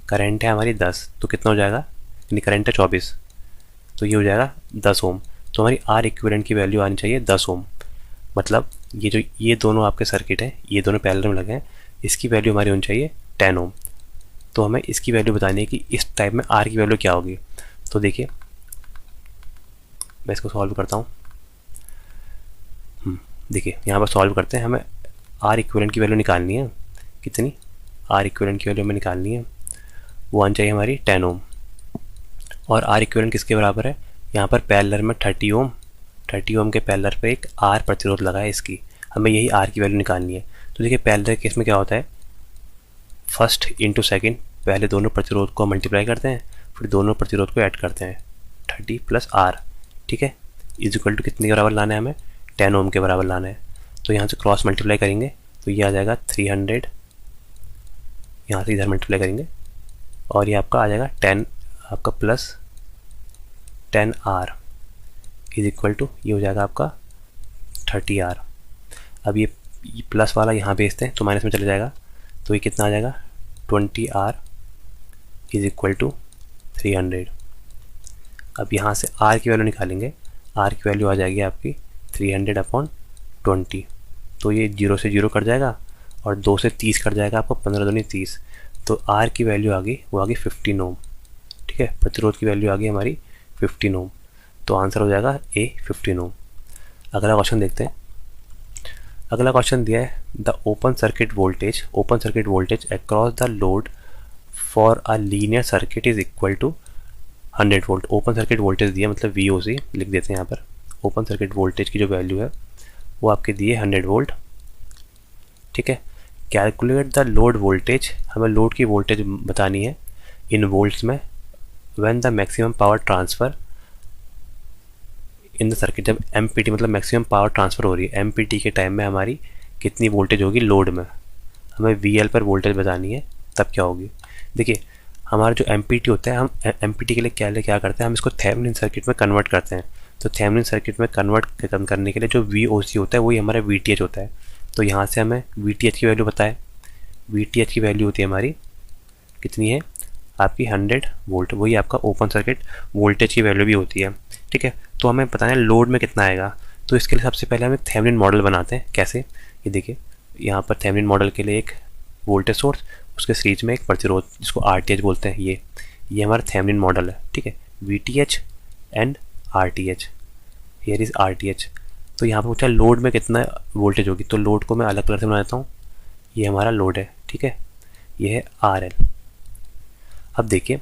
करंट है हमारी 10, तो कितना हो जाएगा, यानी करंट है 24, तो ये हो जाएगा 10 ओम। तो हमारी आर इक्विवेलेंट की वैल्यू आनी चाहिए 10 ओम। मतलब ये दोनों आपके सर्किट हैं, ये दोनों पैरेलल में लगे हैं, इसकी वैल्यू हमारी होनी चाहिए 10 ओम। तो हमें इसकी वैल्यू बतानी है कि इस टाइप में आर की वैल्यू क्या होगी। तो देखिए मैं इसको सॉल्व करता हूँ। देखिए यहाँ पर सॉल्व करते हैं, हमें आर इक्विवेलेंट की वैल्यू निकालनी है। कितनी, आर इक्विवेलेंट की वैल्यू हमें निकालनी है, वो आनी चाहिए हमारी 10 ओम। और आर इक्विवेलेंट किसके बराबर है, यहाँ पर पैरेलल में 30 ओम, 30 ओम के पैरेलल पे एक आर प्रतिरोध लगा है, इसकी हमें यही आर की वैल्यू निकालनी है। तो देखिए पैरेलल केस में क्या होता है, फर्स्ट इंटू सेकेंड, पहले दोनों प्रतिरोध को मल्टीप्लाई करते हैं, फिर दोनों प्रतिरोध को ऐड करते हैं, 30 प्लस आर, ठीक है, इज इक्वल टू कितने के बराबर लाना है, हमें 10 ओम के बराबर लाना है। तो यहाँ से क्रॉस मल्टीप्लाई करेंगे तो ये आ जाएगा 300, यहाँ से इधर मल्टीप्लाई करेंगे और ये आपका आ जाएगा 10 आपका plus 10 R is equal to, ये हो जाएगा आपका 30 आर। अब ये प्लस वाला यहाँ भेजते हैं तो माइनस में चले जाएगा, तो ये कितना आ जाएगा 20 आर इज इक्वल टू 300। अब यहाँ से आर की वैल्यू निकालेंगे, आर की वैल्यू आ जाएगी आपकी 300 अपॉन 20, तो ये 0 से 0 कट जाएगा और 2 से 30 कट जाएगा, आपको 15 दूनी 30। तो आर की वैल्यू आ गई, वो आ गई 15 ओम, ठीक है, प्रतिरोध की वैल्यू आ गई हमारी 15 ओम। तो आंसर हो जाएगा ए 15 ओम। अगला क्वेश्चन देखते हैं। अगला क्वेश्चन दिया है the open circuit voltage across the load for a linear circuit is equal to 100 volt. Open circuit voltage दिया, मतलब VOC लिख देते हैं यहाँ पर। ओपन सर्किट वोल्टेज की जो वैल्यू है वो आपके दिए 100 वोल्ट, ठीक है। कैलकुलेट द लोड वोल्टेज, हमें लोड की वोल्टेज बतानी है इन वोल्ट्स में, when the maximum power transfer in the circuit, जब MPT मतलब मैक्सिमम पावर ट्रांसफ़र हो रही है, MPT के टाइम में हमारी कितनी वोल्टेज होगी लोड में, हमें VL पर वोल्टेज बतानी है, तब क्या होगी। देखिए हमारा जो MPT होता है, हम MPT के लिए क्या करते हैं, हम इसको थेवेनिन सर्किट में कन्वर्ट करते हैं। तो थेवेनिन सर्किट में कन्वर्ट करने के लिए जो VOC होता है वही हमारा VTH होता है। तो यहाँ से हमें VTH की वैल्यू बताए, VTH की वैल्यू होती है हमारी कितनी है आपकी 100 वोल्ट, वही आपका ओपन सर्किट वोल्टेज की वैल्यू भी होती है, ठीक है। तो हमें बताना है लोड में कितना आएगा। तो इसके लिए सबसे पहले हम एक थेवेनिन मॉडल बनाते हैं। कैसे, ये देखिए यहाँ पर थेवेनिन मॉडल के लिए एक वोल्टेज सोर्स, उसके सीरीज में एक प्रतिरोध जिसको RTH बोलते हैं, ये हमारा थेवेनिन मॉडल है, ठीक है। VTH and RTH, here is RTH। तो यहाँ पर पूछा लोड में कितना वोल्टेज होगी, तो लोड को मैं अलग कलर से बना देता हूँ। ये हमारा लोड है, ठीक है, ये है RL। अब देखिए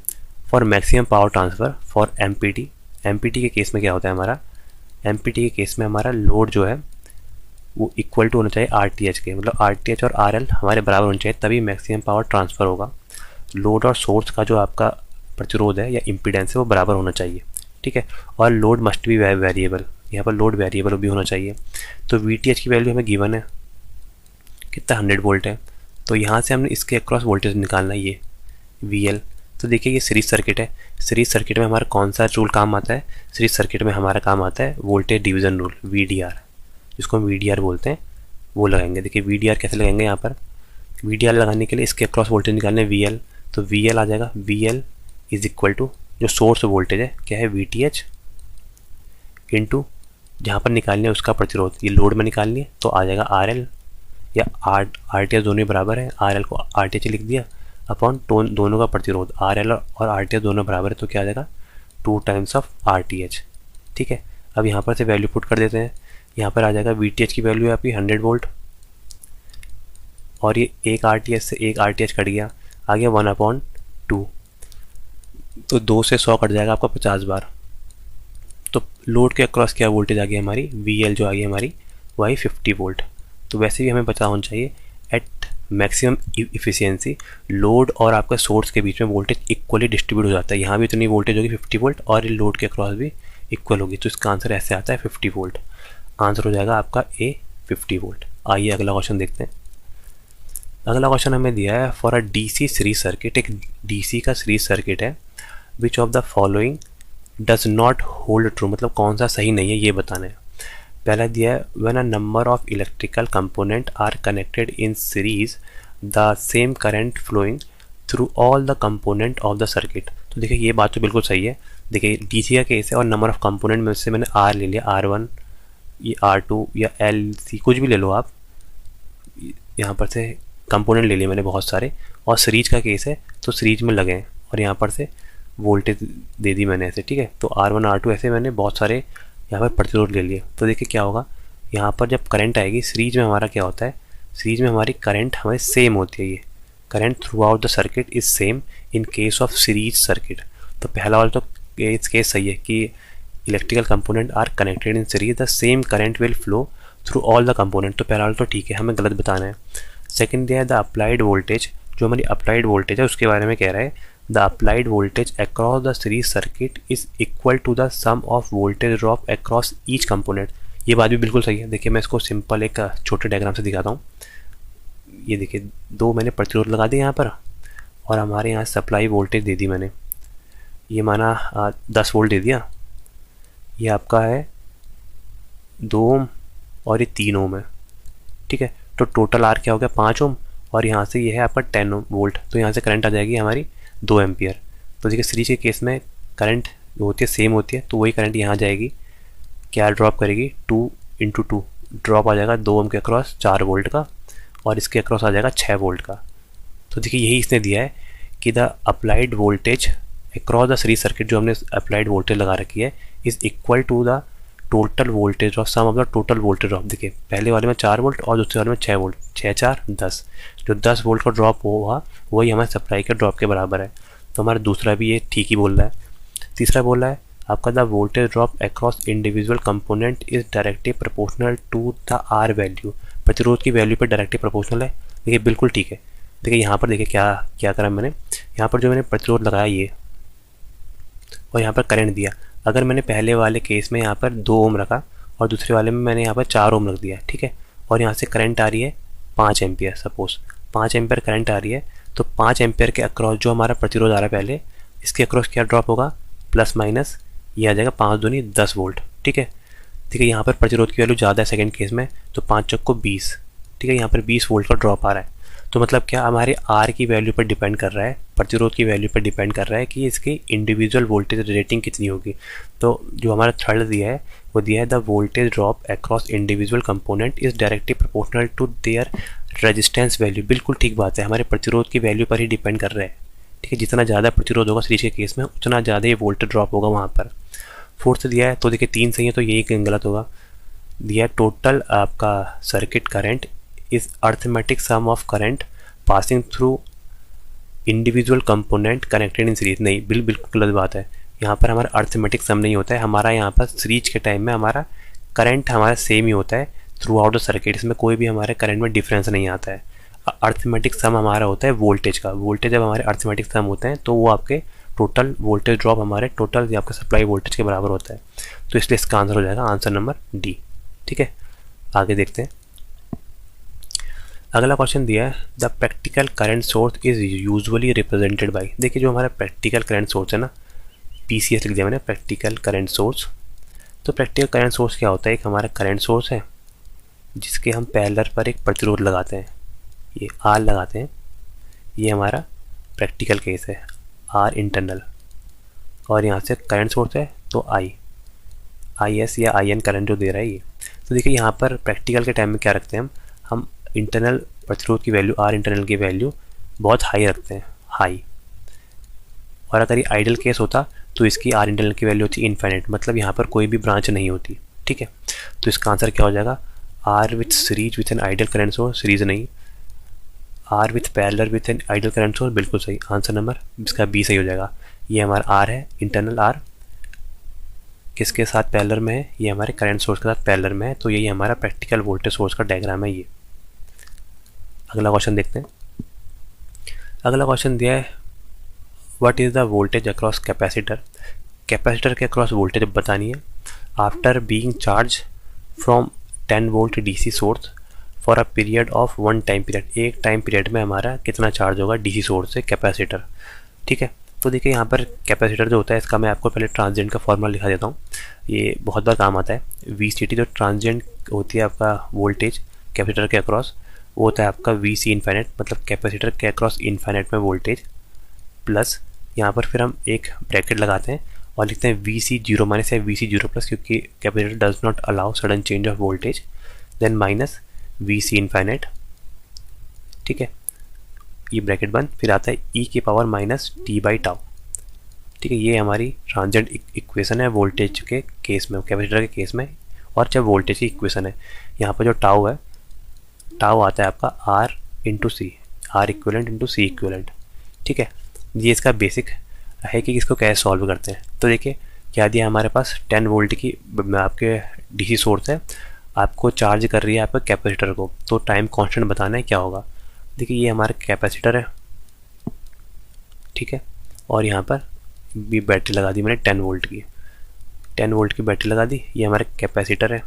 for maximum power transfer for MPT के केस में क्या होता है हमारा, MPT के केस में हमारा लोड जो है वो इक्वल टू होना चाहिए RTH के, मतलब RTH और RL हमारे बराबर होना चाहिए, तभी मैक्सिमम पावर ट्रांसफ़र होगा। लोड और सोर्स का जो आपका प्रतिरोध है या इम्पीडेंस है वो बराबर होना चाहिए, ठीक है। और लोड मस्ट बी वेरिएबल, यहाँ पर लोड वेरिएबल भी होना चाहिए। तो VTH की वैल्यू हमें गिवन है कितना 100 वोल्ट है, तो यहाँ से हमने इसके अक्रॉस वोल्टेज निकालना है, ये VL। तो देखिए ये सीरीज सर्किट है, सीरीज सर्किट में हमारा कौन सा रूल काम आता है, सीरीज सर्किट में हमारा काम आता है वोल्टेज डिवीज़न रूल, VDR, जिसको हम VDR बोलते हैं, वो लगाएंगे। देखिए VDR कैसे लगाएंगे, यहाँ पर VDR लगाने के लिए इसके अक्रॉस वोल्टेज निकालने VL, तो VL आ जाएगा VL इज इक्वल टू जो सोर्स वोल्टेज है क्या है VTH इंटू जहाँ पर निकालनी है उसका प्रतिरोध, ये लोड में निकालनी है तो आ जाएगा RL या RTH, दोनों बराबर है, RL को RTH लिख दिया अपॉन दोनों का प्रतिरोध, RL और RTH दोनों बराबर है, तो क्या आ जाएगा 2 टाइम्स ऑफ RTH, ठीक है। अब यहाँ पर से वैल्यू पुट कर देते हैं, यहाँ पर आ जाएगा VTH की वैल्यू है आपकी 100 वोल्ट और ये एक RTH से एक RTH कट गया, आ गया 1/2, तो 2 से 100 कट जाएगा आपका 50 बार, तो लोड के अक्रॉस क्या वोल्टेज आ गई हमारी, VL जो आ गई हमारी वो आई 50 वोल्ट। तो वैसे भी हमें पता होना चाहिए एट मैक्सिमम इफिशियंसी लोड और आपका सोर्स के बीच में वोल्टेज इक्वली डिस्ट्रीब्यूट हो जाता है। यहाँ भी इतनी वोल्टेज होगी 50 वोल्ट और लोड के अक्रॉस भी इक्वल होगी, तो इसका आंसर ऐसे आता है 50 वोल्ट। आंसर हो जाएगा आपका ए 50 वोल्ट। आइए अगला क्वेश्चन देखते हैं। अगला क्वेश्चन हमें दिया है for a DC series circuit, एक डीसी का सीरीज सर्किट है, विच of the following does not hold true, मतलब कौन सा सही नहीं है ये बताना है। पहला दिया है when a number of electrical component are connected in series the same current flowing through all the component of the circuit. तो देखिए ये बात तो बिल्कुल सही है। देखिए डीसी का केस है और नंबर ऑफ कंपोनेंट में से मैंने आर ले लिया, R1 ये R2 या LC कुछ भी ले लो आप, यहाँ पर से कंपोनेंट ले लिए मैंने बहुत सारे, और सीरीज का केस है तो सीरीज में लगे हैं और यहाँ पर से वोल्टेज दे दी मैंने ऐसे, ठीक है। तो R1 R2 ऐसे मैंने बहुत सारे यहाँ पर प्रतिरोध ले लिए। तो देखिए क्या होगा, यहाँ पर जब करंट आएगी सीरीज में हमारा क्या होता है, सीरीज में हमारी करंट हमारी सेम होती है। ये current throughout the circuit is same in case of series circuit. तो पहला वाला तो केस सही है कि electrical component are connected in series the same current will flow through all the component. तो पहला वाला तो ठीक है, हमें गलत बताना है। सेकेंड दिया है द अप्लाइड वोल्टेज, जो हमारी अप्लाइड वोल्टेज है उसके बारे में कह रहा है the applied voltage across the series circuit is equal to the sum of voltage drop across each component. ये बात भी बिल्कुल सही है। देखिए मैं इसको सिंपल एक छोटे डायग्राम से दिखाता हूँ। ये देखिए दो मैंने प्रतिरोध लगा दिए यहाँ पर और हमारे यहाँ सप्लाई वोल्टेज दे दी मैंने, ये माना 10 वोल्ट दे दिया। ये आपका है 2 ओम और ये 3 ओम है, ठीक है। तो टोटल आर क्या हो गया 5 ओम और यहाँ से ये है आपका 10 वोल्ट। तो यहाँ से करंट आ जाएगी हमारी 2 एम्पियर। तो देखिए सीरीज के केस में करंट जो होती है सेम होती है, तो वही करंट यहाँ जाएगी, क्या ड्रॉप करेगी 2 × 2 ड्रॉप आ जाएगा 2 ओम के अक्रॉस 4 वोल्ट का और इसके अक्रॉस आ जाएगा 6 वोल्ट का। तो देखिए यही इसने दिया है कि the applied voltage across the series circuit, जो हमने अप्लाइड वोल्टेज लगा रखी है, is equal to the total voltage of sum of the total voltage drop. देखिए पहले वाले में 4 वोल्ट और दूसरे वाले में 6 वोल्ट, 6 4 10, जो 10 वोल्ट का ड्रॉप हुआ वही हमारे सप्लाई के ड्रॉप के बराबर है। तो हमारा दूसरा भी ये ठीक ही बोल रहा है। तीसरा बोल रहा है आपका the voltage drop across individual component is directly proportional to the R value, प्रतिरोध की वैल्यू पर डायरेक्टली प्रोपोर्शनल है। देखिए बिल्कुल ठीक है। देखिए यहाँ पर देखिए क्या क्या करा मैंने, यहाँ पर जो मैंने प्रतिरोध लगाया ये और यहाँ पर करंट दिया। अगर मैंने पहले वाले केस में यहाँ पर 2 ओम रखा और दूसरे वाले में मैंने यहाँ पर 4 ओम रख दिया, ठीक है, और यहाँ से करंट आ रही है 5 एम्पियर, सपोज 5 एम्पियर करंट आ रही है, तो 5 एम्पियर के अक्रॉस जो हमारा प्रतिरोध आ रहा है पहले, इसके अक्रॉस क्या ड्रॉप होगा प्लस माइनस, ये आ जाएगा 5 दूनी 10 वोल्ट, ठीक है। ठीक है, यहाँ पर प्रतिरोध की वैल्यू ज़्यादा है सेकेंड केस में, तो 5 चौक को 20, ठीक है, यहाँ पर 20 वोल्ट का ड्रॉप आ रहा है। तो मतलब क्या हमारे आर की वैल्यू पर डिपेंड कर रहा है, प्रतिरोध की वैल्यू पर डिपेंड कर रहा है कि इसकी इंडिविजुअल वोल्टेज रेटिंग कितनी होगी। तो जो हमारा थर्ड दिया है वो दिया है the voltage drop across individual component is directly proportional to their resistance value. बिल्कुल ठीक बात है, हमारे प्रतिरोध की वैल्यू पर ही डिपेंड कर रहा है, ठीक है। जितना ज़्यादा प्रतिरोध होगा सीरीज के केस में उतना ज़्यादा ये वोल्टेज ड्रॉप होगा वहाँ पर। फोर्थ दिया है, तो देखिए 3 सही है तो यही गलत होगा। दिया है टोटल आपका circuit current is arithmetic sum of current passing through individual component connected in series. नहीं, बिल्कुल गलत बात है। यहाँ पर हमारा अर्थमेटिक सम नहीं होता है, हमारा यहाँ पर सीरीज के टाइम में हमारा करंट हमारा सेम ही होता है थ्रू आउट द सर्किट, इसमें कोई भी हमारे करंट में डिफरेंस नहीं आता है। अर्थमेटिक सम हमारा होता है वोल्टेज का, वोल्टेज जब हमारे अर्थमेटिक सम होते हैं तो वो आपके टोटल वोल्टेज ड्रॉप हमारे टोटल आपके सप्लाई वोल्टेज के बराबर होता है। तो इसलिए इसका आंसर हो जाएगा आंसर नंबर डी, ठीक है। आगे देखते हैं, अगला क्वेश्चन दिया है the practical current source is usually represented by. देखिए जो हमारा प्रैक्टिकल करंट सोर्स है ना, PCS लिख दिया मैंने, प्रैक्टिकल करंट सोर्स। तो प्रैक्टिकल करंट सोर्स क्या होता है, एक हमारा करंट सोर्स है जिसके हम पैरेलल पर एक प्रतिरोध लगाते हैं, ये R लगाते हैं, ये हमारा प्रैक्टिकल केस है R इंटरनल, और यहाँ से करंट सोर्स है तो IS या IN करंट जो दे रहा है ये। तो देखिए यहाँ पर प्रैक्टिकल के टाइम में क्या रखते हैं हम इंटरनल प्रतिरोध की वैल्यू R इंटरनल की वैल्यू बहुत हाई रखते हैं, हाई। और अगर ये आइडल केस होता तो इसकी R इंटरनल की वैल्यू होती है इन्फाइनाइट, मतलब यहाँ पर कोई भी ब्रांच नहीं होती, ठीक है। तो इसका आंसर क्या हो जाएगा, R with series with an ideal current source, series नहीं, R with parallel with an ideal current source, बिल्कुल सही। आंसर नंबर इसका B सही हो जाएगा। ये हमारा R है इंटरनल R, किसके साथ पैरेलल में है, ये हमारे करंट सोर्स के साथ पैरेलल में है। तो यही हमारा प्रैक्टिकल वोल्टेज सोर्स का डायग्राम है ये। अगला क्वेश्चन देखते हैं। अगला क्वेश्चन दिया है what is the voltage across capacitor. Capacitor के अक्रॉस वोल्टेज बतानी है after being charge from 10 volt DC source for a period of one time period. एक टाइम पीरियड में हमारा कितना चार्ज होगा डीसी सोर्स से कैपेसिटर। ठीक है, तो देखिए यहाँ पर कैपेसिटर जो होता है इसका मैं आपको पहले ट्रांजिएंट का फॉर्मूला लिखा देता हूँ, ये बहुत बार काम आता है। वी सी टी जो ट्रांजिएंट होती है आपका वोल्टेज कैपेसिटर के अक्रॉस, वो होता है आपका वी सी इन्फाइनाइट, मतलब कैपेसिटर के अक्रॉस इन्फाइनाइट में वोल्टेज, प्लस यहाँ पर फिर हम एक ब्रैकेट लगाते हैं और लिखते हैं वी सी जीरो माइनस या वी सी जीरो प्लस, क्योंकि capacitor does not allow sudden change of voltage, then minus V C infinite. ठीक है, ये ब्रैकेट बंद, फिर आता है ई की power minus T by tau. ठीक है, ये हमारी ट्रांजिएंट इक्वेशन है वोल्टेज के केस में, कैपेसिटर के केस में, और जब वोल्टेज की इक्वेशन है यहाँ पर जो टाउ है, टाउ आता है आपका R into C, R equivalent into C equivalent. ठीक है, ये इसका बेसिक है कि इसको कैसे सॉल्व करते हैं। तो देखिए क्या दिया हमारे पास, 10 वोल्ट की आपके डीसी सोर्स है, आपको चार्ज कर रही है आपके कैपेसिटर को, तो टाइम कांस्टेंट बताना है क्या होगा। देखिए ये हमारा कैपेसिटर है, ठीक है, और यहाँ पर भी बैटरी लगा दी मैंने 10 वोल्ट की, 10 वोल्ट की बैटरी लगा दी, ये हमारा कैपेसिटर है।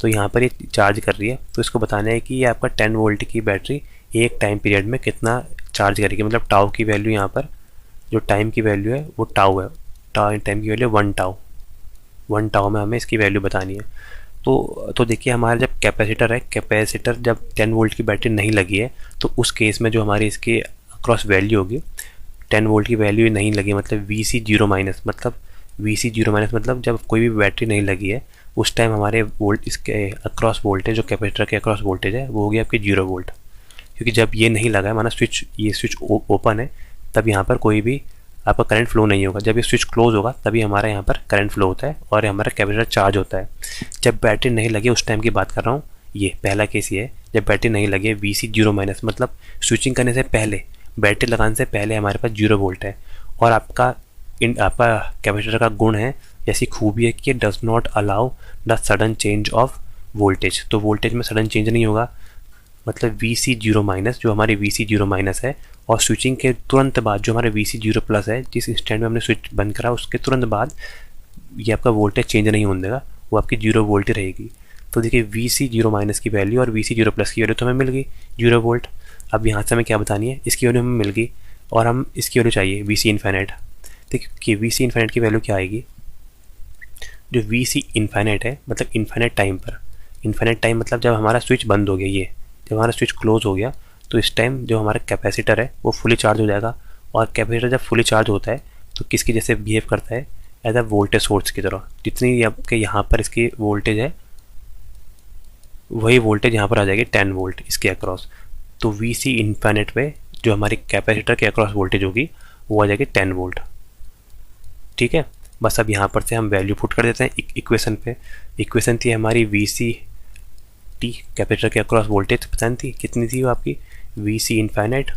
तो यहाँ पर ये चार्ज कर रही है, तो इसको बताना है कि ये आपका 10 वोल्ट की बैटरी एक टाइम पीरियड में कितना चार्ज करेगी, मतलब टाउ की वैल्यू, यहाँ पर जो टाइम की वैल्यू है वो टाउ है, टाइम की वैल्यू 1 टाउ, 1 टाउ में हमें इसकी वैल्यू बतानी है। तो देखिए हमारा जब कैपेसिटर है, कैपेसिटर जब 10 वोल्ट की बैटरी नहीं लगी है, तो उस केस में जो हमारी इसकी अक्रॉस वैल्यू होगी, 10 वोल्ट की वैल्यू नहीं लगी, मतलब वी सी जीरो माइनस, मतलब वी सी जीरो माइनस मतलब जब कोई भी बैटरी नहीं लगी है उस टाइम हमारे वोल्ट इसके अक्रॉस वोल्टेज जो कैपेसिटर के अक्रॉस वोल्टेज है वो होगी आपकी 0 वोल्ट, क्योंकि जब ये नहीं लगा है, माना स्विच, ये स्विच ओपन है, तब यहाँ पर कोई भी आपका करंट फ्लो नहीं होगा। जब ये स्विच क्लोज होगा तभी हमारा यहाँ पर करंट फ्लो होता है और हमारा कैपेसिटर चार्ज होता है। जब बैटरी नहीं लगी उस टाइम की बात कर रहा हूँ, ये पहला केस ये है, जब बैटरी नहीं लगी है, वी सी जीरो माइनस मतलब स्विचिंग करने से पहले, बैटरी लगाने से पहले हमारे पास 0 वोल्ट है। और आपका कैपेसिटर का गुण है, जैसी खूबी है कि does not allow the sudden change of voltage, तो वोल्टेज में सडन चेंज नहीं होगा, मतलब वी सी जीरो माइनस जो हमारे वी सी जीरो माइनस है, और स्विचिंग के तुरंत बाद जो हमारे वी सी जीरो प्लस है, जिस इंस्टेंट में हमने स्विच बंद करा उसके तुरंत बाद ये आपका वोल्टेज चेंज नहीं होने देगा, वो आपकी 0 वोल्ट ही रहेगी। तो देखिए वी सी जीरो माइनस की वैल्यू और वी सी जीरो प्लस की वैल्यू तो हमें मिल गई 0 वोल्ट। अब यहाँ से हमें क्या बतानी है, इसकी वैल्यू हमें मिल गई और हम इसकी वैल्यू चाहिए वी सी इन्फाइनाइट। देखिए वी सी इन्फाइनाइट की वैल्यू क्या आएगी, जो वी सी इन्फाइनाइट है मतलब इन्फाइनाइट टाइम पर, इन्फाइनाइट टाइम मतलब जब हमारा स्विच बंद हो गया, ये जब हमारा स्विच क्लोज हो गया, तो इस टाइम जो हमारा कैपेसिटर है वो फुली चार्ज हो जाएगा। और कैपेसिटर जब फुली चार्ज होता है तो किसकी जैसे बिहेव करता है, एज अ वोल्टेज सोर्स की तरह, जितनी आपके यहाँ पर इसकी वोल्टेज है वही वोल्टेज यहाँ पर आ जाएगी 10 वोल्ट इसके अक्रॉस। तो वी सी इन्फाइनाइट पे जो हमारी कैपेसिटर के अक्रॉस वोल्टेज होगी वो आ जाएगी 10 वोल्ट। ठीक है, बस अब यहाँ पर से हम वैल्यू पुट कर देते हैं इक्वेशन पे। इक्वेशन थी हमारी वी सी टी, कैपेसिटर के अक्रॉस वोल्टेज पसंद थी, कितनी थी वो आपकी, V C infinite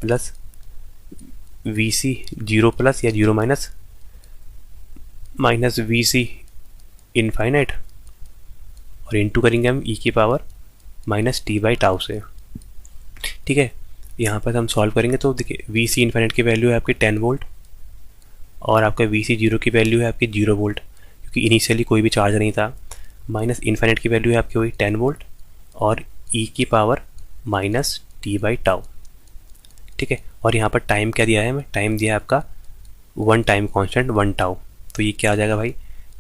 plus V C zero plus या zero minus minus V C infinite, और इंटू करेंगे हम ई की power minus T by tau से। ठीक है, यहाँ पर हम सॉल्व करेंगे तो देखिए वी सी इन्फाइनाइट की वैल्यू है आपकी 10 वोल्ट और आपका वी सी जीरो की वैल्यू है आपकी 0 वोल्ट, क्योंकि इनिशियली कोई भी चार्ज नहीं था, माइनस इन्फाइनाइट की वैल्यू है आपकी हुई 10 वोल्ट और ई की power minus T by tau. ठीक है, और यहाँ पर टाइम क्या दिया है हमें, टाइम दिया है आपका 1 टाइम कांस्टेंट 1 टाउ। तो ये क्या आ जाएगा भाई,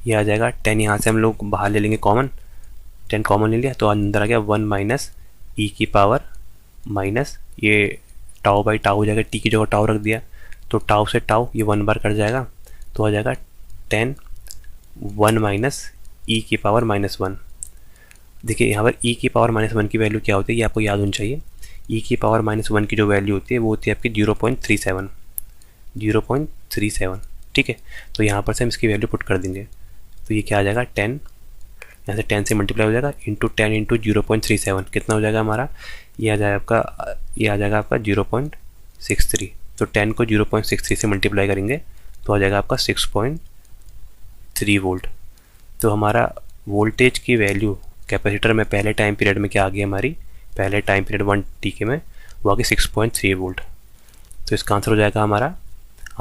ये आ जाएगा 10, यहाँ से हम लोग बाहर ले लेंगे कॉमन, 10 कॉमन ले लिया तो अंदर आ गया 1 माइनस ई की पावर माइनस ये टाउ बाई टाउ हो जाएगा, टी की जगह टाउ रख दिया तो टाउ से टाउ ये 1 बार कट जाएगा तो आ जाएगा 10 1 माइनस ई की पावर माइनस 1। देखिए यहाँ पर ई की पावर माइनस 1 की वैल्यू क्या होती है ये आपको याद होनी चाहिए। ई की पावर माइनस 1 की जो वैल्यू होती है वो होती है आपकी 0.37, 0.37। ठीक है, तो यहाँ पर से हम इसकी वैल्यू पुट कर देंगे तो ये क्या आ जाएगा 10, यहाँ से 10 से मल्टीप्लाई हो जाएगा इंटू 10 इंटू 0.37 कितना हो जाएगा हमारा, ये आ जाएगा आपका 0.63। तो 10 को 0.63 से मल्टीप्लाई करेंगे तो आ जाएगा आपका 6.67 6.3 वोल्ट। तो हमारा वोल्टेज की वैल्यू कैपेसिटर में पहले टाइम पीरियड में क्या आ गई हमारी, पहले टाइम पीरियड 1t के में वो आ गई 6.3 वोल्ट। तो इसका आंसर हो जाएगा हमारा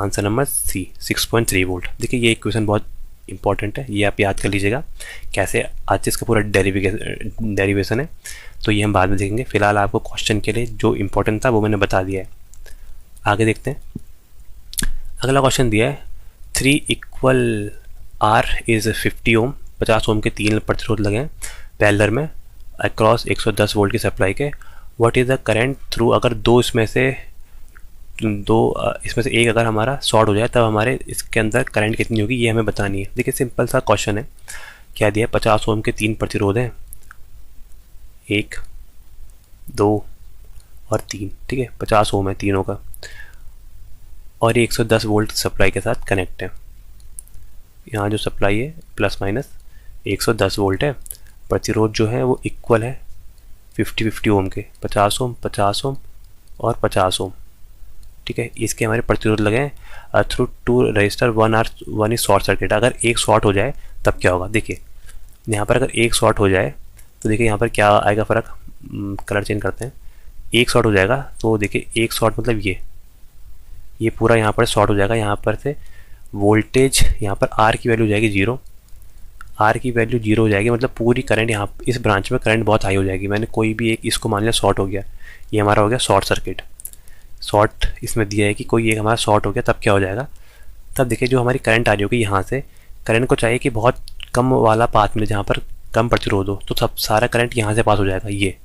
आंसर नंबर सी, 6.3 वोल्ट। देखिए ये इक्वेशन बहुत इंपॉर्टेंट है, ये आप याद कर लीजिएगा कैसे, आज इसका पूरा डेरिवेशन है, तो ये हम बाद में देखेंगे। फिलहाल आपको क्वेश्चन के लिए जो इम्पोर्टेंट था वो मैंने बता दिया है। आगे देखते हैं। अगला क्वेश्चन दिया है 3 इक्वल आर इज़ 50 ओम, 50 ओम के 3 प्रतिरोध लगे हैं पैरेलल में अक्रॉस 110 वोल्ट की सप्लाई के। What is the current through, अगर इसमें से एक अगर हमारा शॉर्ट हो जाए तब हमारे इसके अंदर करंट कितनी होगी, ये हमें बतानी है। देखिए सिंपल सा क्वेश्चन है, क्या दिया है 50 ओम के 3 प्रतिरोध हैं, 1, 2 और 3, ठीक है 50 ओम है तीनों का, और ये 110 वोल्ट सप्लाई के साथ कनेक्ट है। यहाँ जो सप्लाई है प्लस माइनस 110 वोल्ट है, प्रतिरोध जो है वो इक्वल है 50-50 ओम के, 50 ओम 50 ओम और 50 ओम, ठीक है। इसके हमारे प्रतिरोध लगे हैं through 2 register, 1 is short circuit. अगर एक शॉर्ट हो जाए तब क्या होगा, देखिए यहाँ पर अगर एक शॉर्ट हो जाए तो देखिए यहाँ पर क्या आएगा फ़र्क, कलर चेंज करते हैं। एक शॉर्ट हो जाएगा तो देखिए एक शॉर्ट मतलब ये पूरा यहाँ पर शॉर्ट हो जाएगा, यहाँ पर से वोल्टेज यहाँ पर आर की वैल्यू हो जाएगी 0, आर की वैल्यू 0 हो जाएगी, मतलब पूरी करंट यहाँ इस ब्रांच में करंट बहुत हाई हो जाएगी। मैंने कोई भी एक इसको मान लिया शॉर्ट हो गया, ये हमारा हो गया शॉर्ट सर्किट। शॉर्ट इसमें दिया है कि कोई एक हमारा शॉर्ट हो गया तब क्या हो जाएगा, तब देखिए जो हमारी करंट आ रही होगी यहाँ से, करंट को चाहिए कि बहुत कम वाला पाथ मिले जहाँ पर कम प्रतिरोध हो, तो सब सारा करंट यहाँ से पास हो जाएगा, ये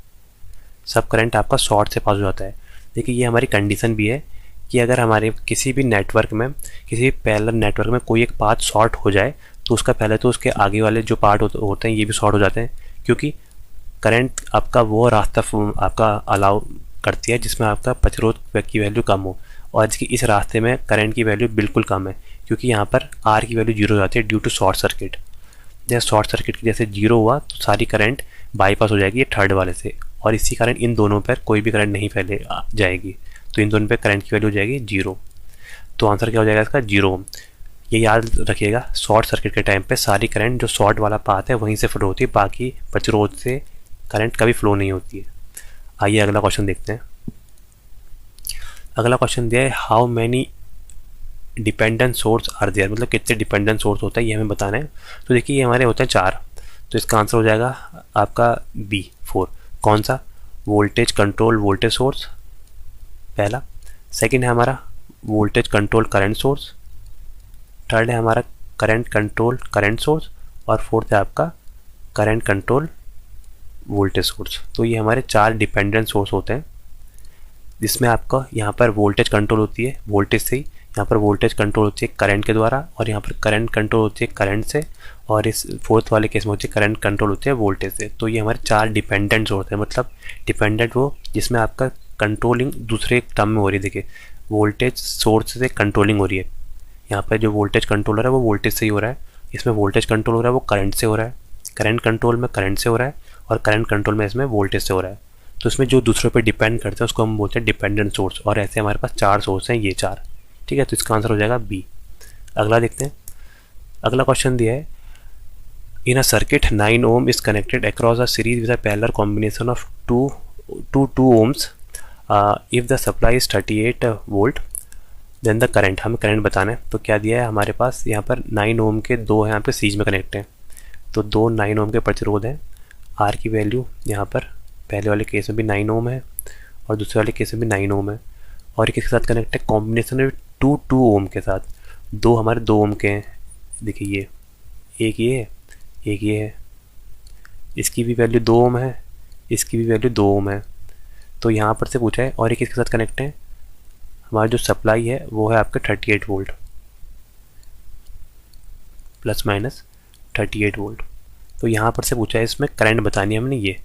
सब करंट आपका शॉर्ट से पास हो जाता है। देखिए ये हमारी कंडीशन भी है कि अगर हमारे किसी भी नेटवर्क में, किसी भी पैरेलल नेटवर्क में कोई एक पाथ शॉर्ट हो जाए तो उसका पहले तो उसके आगे वाले जो पार्ट होते हैं ये भी शॉर्ट हो जाते हैं, क्योंकि करंट आपका वो रास्ता आपका अलाउ करती है जिसमें आपका प्रतिरोध की वैल्यू कम हो, और इसकी इस रास्ते में करंट की वैल्यू बिल्कुल कम है, क्योंकि यहाँ पर आर की वैल्यू 0 हो जाती है ड्यू टू शॉर्ट सर्किट। जैसे शॉर्ट सर्किट की जैसे 0 हुआ तो सारी करंट बाईपास हो जाएगी ये थर्ड वाले से, और इसी कारण इन दोनों पर कोई भी करंट नहीं फैले जाएगी, तो इन दोनों पर करंट की वैल्यू हो जाएगी 0। तो आंसर क्या हो जाएगा इसका 0। ये याद रखिएगा, शॉर्ट सर्किट के टाइम पे सारी करंट जो शॉर्ट वाला पाथ है वहीं से फ्लो होती है, बाकी प्रतिरोध से करंट कभी फ्लो नहीं होती है। आइए अगला क्वेश्चन देखते हैं। अगला क्वेश्चन दिया है how many dependent source are there, मतलब कितने डिपेंडेंट सोर्स होता है ये हमें बताना है। तो देखिए ये हमारे होते हैं 4, तो इसका आंसर हो जाएगा आपका बी 4। कौन सा, वोल्टेज कंट्रोल वोल्टेज सोर्स पहला, सेकंड है हमारा voltage control current source, third है हमारा करंट कंट्रोल करंट सोर्स, और फोर्थ है आपका करंट कंट्रोल वोल्टेज सोर्स। तो ये हमारे 4 डिपेंडेंट सोर्स होते हैं, जिसमें आपका यहाँ पर वोल्टेज कंट्रोल होती है वोल्टेज से ही, यहाँ पर वोल्टेज कंट्रोल होती है करंट के द्वारा, और यहाँ पर करंट कंट्रोल होती है करंट से, और इस फोर्थ वाले केस में होती है करंट कंट्रोल होती है वोल्टेज से। तो ये हमारे 4 डिपेंडेंट सोर्स हैं, मतलब डिपेंडेंट वो जिसमें आपका कंट्रोलिंग दूसरे टर्म में हो रही है। देखिए वोल्टेज सोर्स से कंट्रोलिंग हो रही है, यहाँ पर जो वोल्टेज कंट्रोलर है वो वोल्टेज से ही हो रहा है, इसमें वोल्टेज कंट्रोल हो रहा है वो करंट से हो रहा है, करंट कंट्रोल में करंट से हो रहा है, और करंट कंट्रोल में इसमें वोल्टेज से हो रहा है। तो इसमें जो दूसरों पे डिपेंड करते हैं उसको हम बोलते हैं डिपेंडेंट सोर्स, और ऐसे हमारे पास 4 सोर्स हैं ये 4, ठीक है। तो इसका आंसर हो जाएगा बी। अगला देखते हैं। अगला क्वेश्चन दिया है in a circuit 9 ohm is connected across a series with a parallel combination of 2 ohms if the supply is 38 volt then the current, हमें करंट बताना है। तो क्या दिया है हमारे पास, यहाँ पर 9 ओम के 2 हैं आपके सीरीज में कनेक्ट हैं, तो 2 9 ओम के प्रतिरोध हैं, आर की वैल्यू यहाँ पर पहले वाले केस में भी 9 ओम है और दूसरे वाले केस में भी 9 ओम है, और ये किसके साथ कनेक्ट है, कॉम्बिनेशन में 2 ओम के साथ, 2 हमारे 2 ओम के हैं। देखिए ये एक ये है, एक ये है, इसकी भी वैल्यू 2 ओम है, इसकी भी वैल्यू 2 ओम है। तो यहाँ पर से पूछा है, और ये किसके साथ कनेक्ट है, हमारा जो सप्लाई है वो है आपका 38 वोल्ट प्लस माइनस 38 वोल्ट। तो यहाँ पर से पूछा है इसमें करंट बतानी है हमने ये,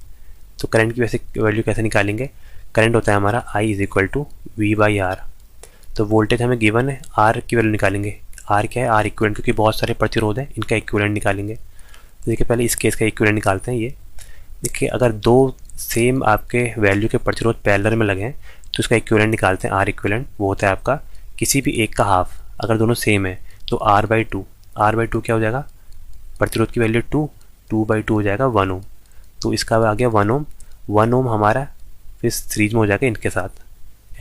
तो करंट की वैसे वैल्यू कैसे निकालेंगे, करंट होता है हमारा I = V/R। तो वोल्टेज हमें गिवन है, R की वैल्यू निकालेंगे, R क्या है, R इक्विवेलेंट, क्योंकि बहुत सारे प्रतिरोध हैं इनका इक्विवेलेंट निकालेंगे। तो देखिए पहले इस केस का इक्विवेलेंट निकालते हैं। ये देखिए अगर 2 सेम आपके वैल्यू के प्रतिरोध पैरेलल में लगे हैं तो इसका इक्विवेलेंट निकालते हैं, R इक्विवेलेंट वो होता है आपका किसी भी एक का हाफ, अगर दोनों सेम है तो R/2 क्या हो जाएगा, प्रतिरोध की वैल्यू 2/2 हो जाएगा 1 ओम। तो इसका आ गया 1 ओम। 1 ओम हमारा फिर सीरीज में हो जाएगा इनके साथ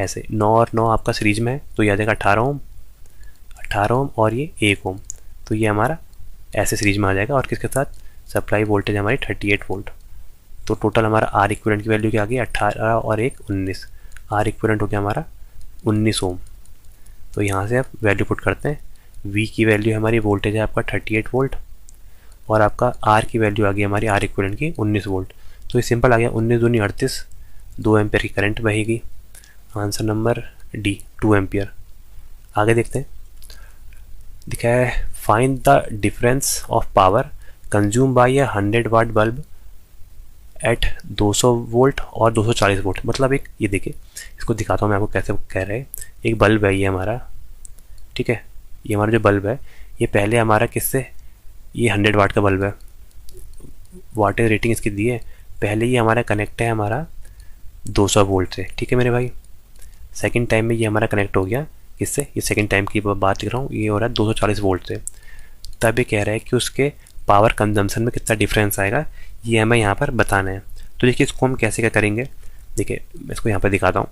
ऐसे। 9 और 9 आपका सीरीज में है तो ये आ जाएगा 18 ओम, 18 ओम और ये 1 ओम। तो ये हमारा ऐसे सीरीज में आ जाएगा और किसके साथ, सप्लाई वोल्टेज हमारी 38 वोल्ट। तो टोटल हमारा आर इक्विवेलेंट की वैल्यू क्या आ गई, 18 और 1 19। आर इक्विवेलेंट हो गया हमारा 19 ओम। तो यहाँ से आप वैल्यू पुट करते हैं। वी की वैल्यू हमारी वोल्टेज है आपका 38 वोल्ट और आपका आर की वैल्यू आ गई हमारी आर इक्विवेलेंट की 19 वोल्ट। तो ये सिंपल आ गया, 19 दूनी 38, 2 एम्पियर की करंट बहेगी। Answer number D 2 ampere. आगे देखते हैं, दिखा है find the difference of power consume by a 100 watt bulb at 200 volt और 240 वोल्ट। मतलब एक, ये देखिए इसको दिखाता हूँ मैं आपको कैसे कह रहे हैं। एक बल्ब है ये हमारा, ठीक है, ये हमारा जो बल्ब है ये पहले हमारा किससे, ये 100 वाट का बल्ब है, वाटेज रेटिंग इसकी दी है। पहले ये हमारा कनेक्ट है हमारा 200 वोल्ट से, ठीक है मेरे भाई। सेकंड टाइम में ये हमारा कनेक्ट हो गया किससे, ये सेकंड टाइम की बात लिख रहा हूँ, ये हो रहा है 240 वोल्ट से। तब ये कह रहा है कि उसके पावर कंजम्पशन में कितना डिफरेंस आएगा, ये हमें यहाँ पर बताना है। तो देखिए इसको हम कैसे क्या करेंगे, देखिए मैं इसको यहाँ पर दिखाता हूँ।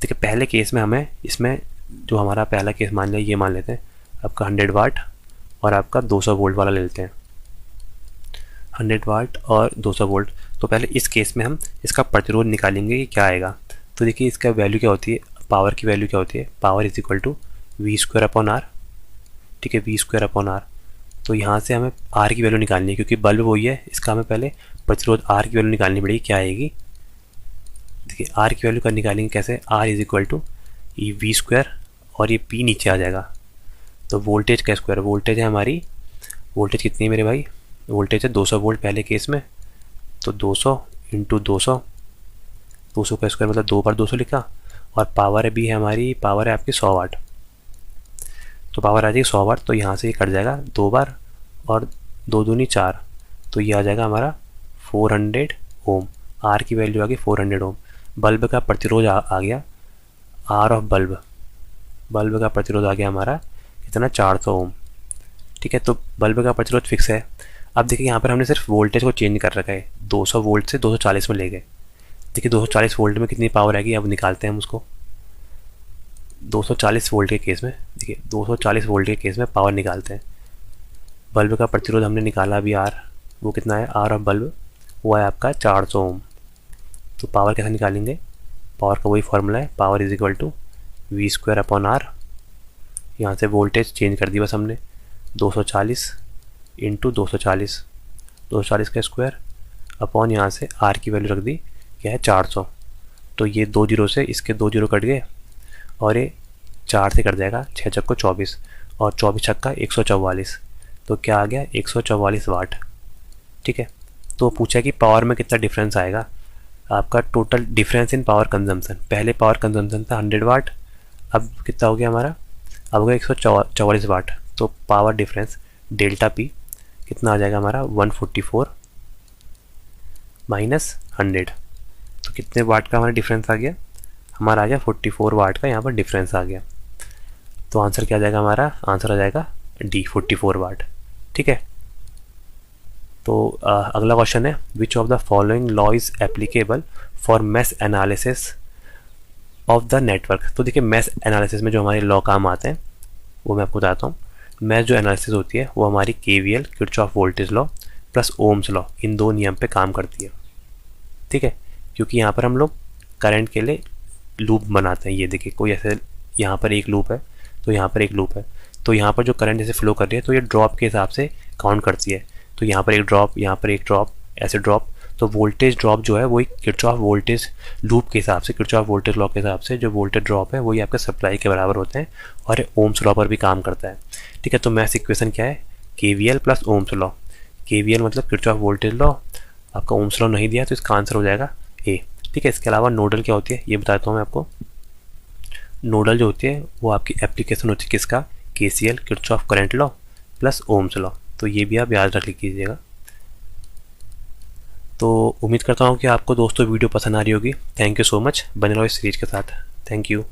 देखिए पहले केस में हमें, इसमें जो हमारा पहला केस मान लिया, ये मान लेते हैं आपका 100 वाट और आपका 200 वोल्ट वाला ले लेते हैं, 100 वाट और 200 वोल्ट। तो पहले इस केस में हम इसका प्रतिरोध निकालेंगे कि क्या आएगा। तो देखिए इसका वैल्यू क्या होती है, पावर की वैल्यू क्या होती है, power is equal to V²/R, ठीक है, V²/R। तो यहाँ से हमें R की वैल्यू निकालनी है क्योंकि बल्ब वही है, इसका हमें पहले प्रतिरोध R की वैल्यू निकालनी पड़ेगी, क्या आएगी। देखिए R की वैल्यू कर निकालेंगे कैसे, R इज इक्वल टू ये V² और ये P नीचे आ जाएगा। तो वोल्टेज का स्क्वायर, वोल्टेज है हमारी, वोल्टेज कितनी है मेरे भाई, वोल्टेज है 200 वोल्ट पहले केस में। तो 200 इंटू 200, 200 का स्क्वायर मतलब 2 बार 200 लिखा। और पावर भी है हमारी, पावर है आपकी 100 वाट। तो पावर आ जाएगी 100 वाट। तो यहाँ से ये कट जाएगा 2 बार और 2 दूनी 4। तो ये आ जाएगा हमारा 400 ओम। आर की वैल्यू आ गई 400 ओम। बल्ब का प्रतिरोध आ गया, आर ऑफ बल्ब, बल्ब का प्रतिरोध आ गया हमारा कितना, 400 ओम, ठीक है। तो बल्ब का प्रतिरोध फिक्स है। अब देखिए यहाँ पर हमने सिर्फ वोल्टेज को चेंज कर रखा है, 200 वोल्ट से 240 में ले गए। देखिए 240 वोल्ट में कितनी पावर आएगी, अब निकालते हैं हम उसको। 240 वोल्ट के केस में, देखिए 240 वोल्ट के केस में पावर निकालते हैं। बल्ब का प्रतिरोध हमने निकाला अभी आर, वो कितना है, आर ऑफ बल्ब वो है आपका 400 ओम। तो पावर कैसे निकालेंगे, पावर का वही फॉर्मूला है, power is equal to V²/R। यहाँ से वोल्टेज चेंज कर दी बस हमने, 240 इंटू 240, 240 का स्क्वायर अपॉन यहाँ से आर की वैल्यू रख दी क्या है 400। तो ये 2 जीरो से इसके 2 जीरो कट गए और ये 4 से कट जाएगा, 6 चक्को 24 और 24 छक्का 144। तो क्या आ गया 144 वाट, ठीक है। तो पूछा कि पावर में कितना डिफरेंस आएगा, आपका total difference in power consumption. पहले पावर कंजम्पशन था 100 वाट, अब कितना हो गया हमारा, अब हो गया 144 वाट। तो पावर डिफरेंस डेल्टा पी कितना आ जाएगा हमारा, 144 माइनस 100। तो कितने वाट का हमारा डिफरेंस आ गया, हमारा आ गया 44 वाट का यहाँ पर डिफरेंस आ गया। तो आंसर क्या आ जाएगा हमारा, आंसर आ जाएगा डी 44 वाट, ठीक है। तो अगला क्वेश्चन है, विच of the following law is applicable for mesh analysis of the network. तो देखिए मैश एनालिसिस में जो हमारे लॉ काम आते हैं वो मैं आपको बताता हूँ। मैश जो एनालिसिस होती है वो हमारी KVL Kirchhoff voltage law plus Ohm's law, इन 2 नियम पे काम करती है, ठीक है। क्योंकि यहाँ पर हम लोग करंट के लिए लूप बनाते हैं। ये देखिए कोई ऐसे यहाँ पर एक लूप है तो यहाँ पर एक लूप है, तो यहाँ पर जो करंट जैसे फ्लो कर रही है तो ये ड्रॉप के हिसाब से काउंट करती है। तो यहाँ पर एक ड्रॉप, यहाँ पर एक ड्रॉप, ऐसे ड्रॉप। तो वोल्टेज ड्रॉप जो है वही किरचॉफ वोल्टेज लूप के हिसाब से, किरचॉफ वोल्टेज लॉ के हिसाब से जो वोल्टेज ड्रॉप है वही आपके सप्लाई के बराबर होते हैं और ओम्स लॉ पर भी काम करता है, ठीक है। तो मैथ इक्वेशन क्या है, KVL plus Ohm's law. KVL मतलब किरचॉफ वोल्टेज लॉ, आपका ओम्स लॉ नहीं दिया तो इसका आंसर हो जाएगा ए, ठीक है। इसके अलावा नोडल क्या होती है ये बताता हूँ मैं आपको। नोडल जो होती है वो आपकी एप्लीकेशन होती है किसका, KCL Kirchhoff current law plus Ohm's law. तो ये भी आप याद रख लीजिएगा। तो उम्मीद करता हूँ कि आपको दोस्तों वीडियो पसंद आ रही होगी। थैंक यू सो मच, बने रहो इस सीरीज के साथ। Thank you.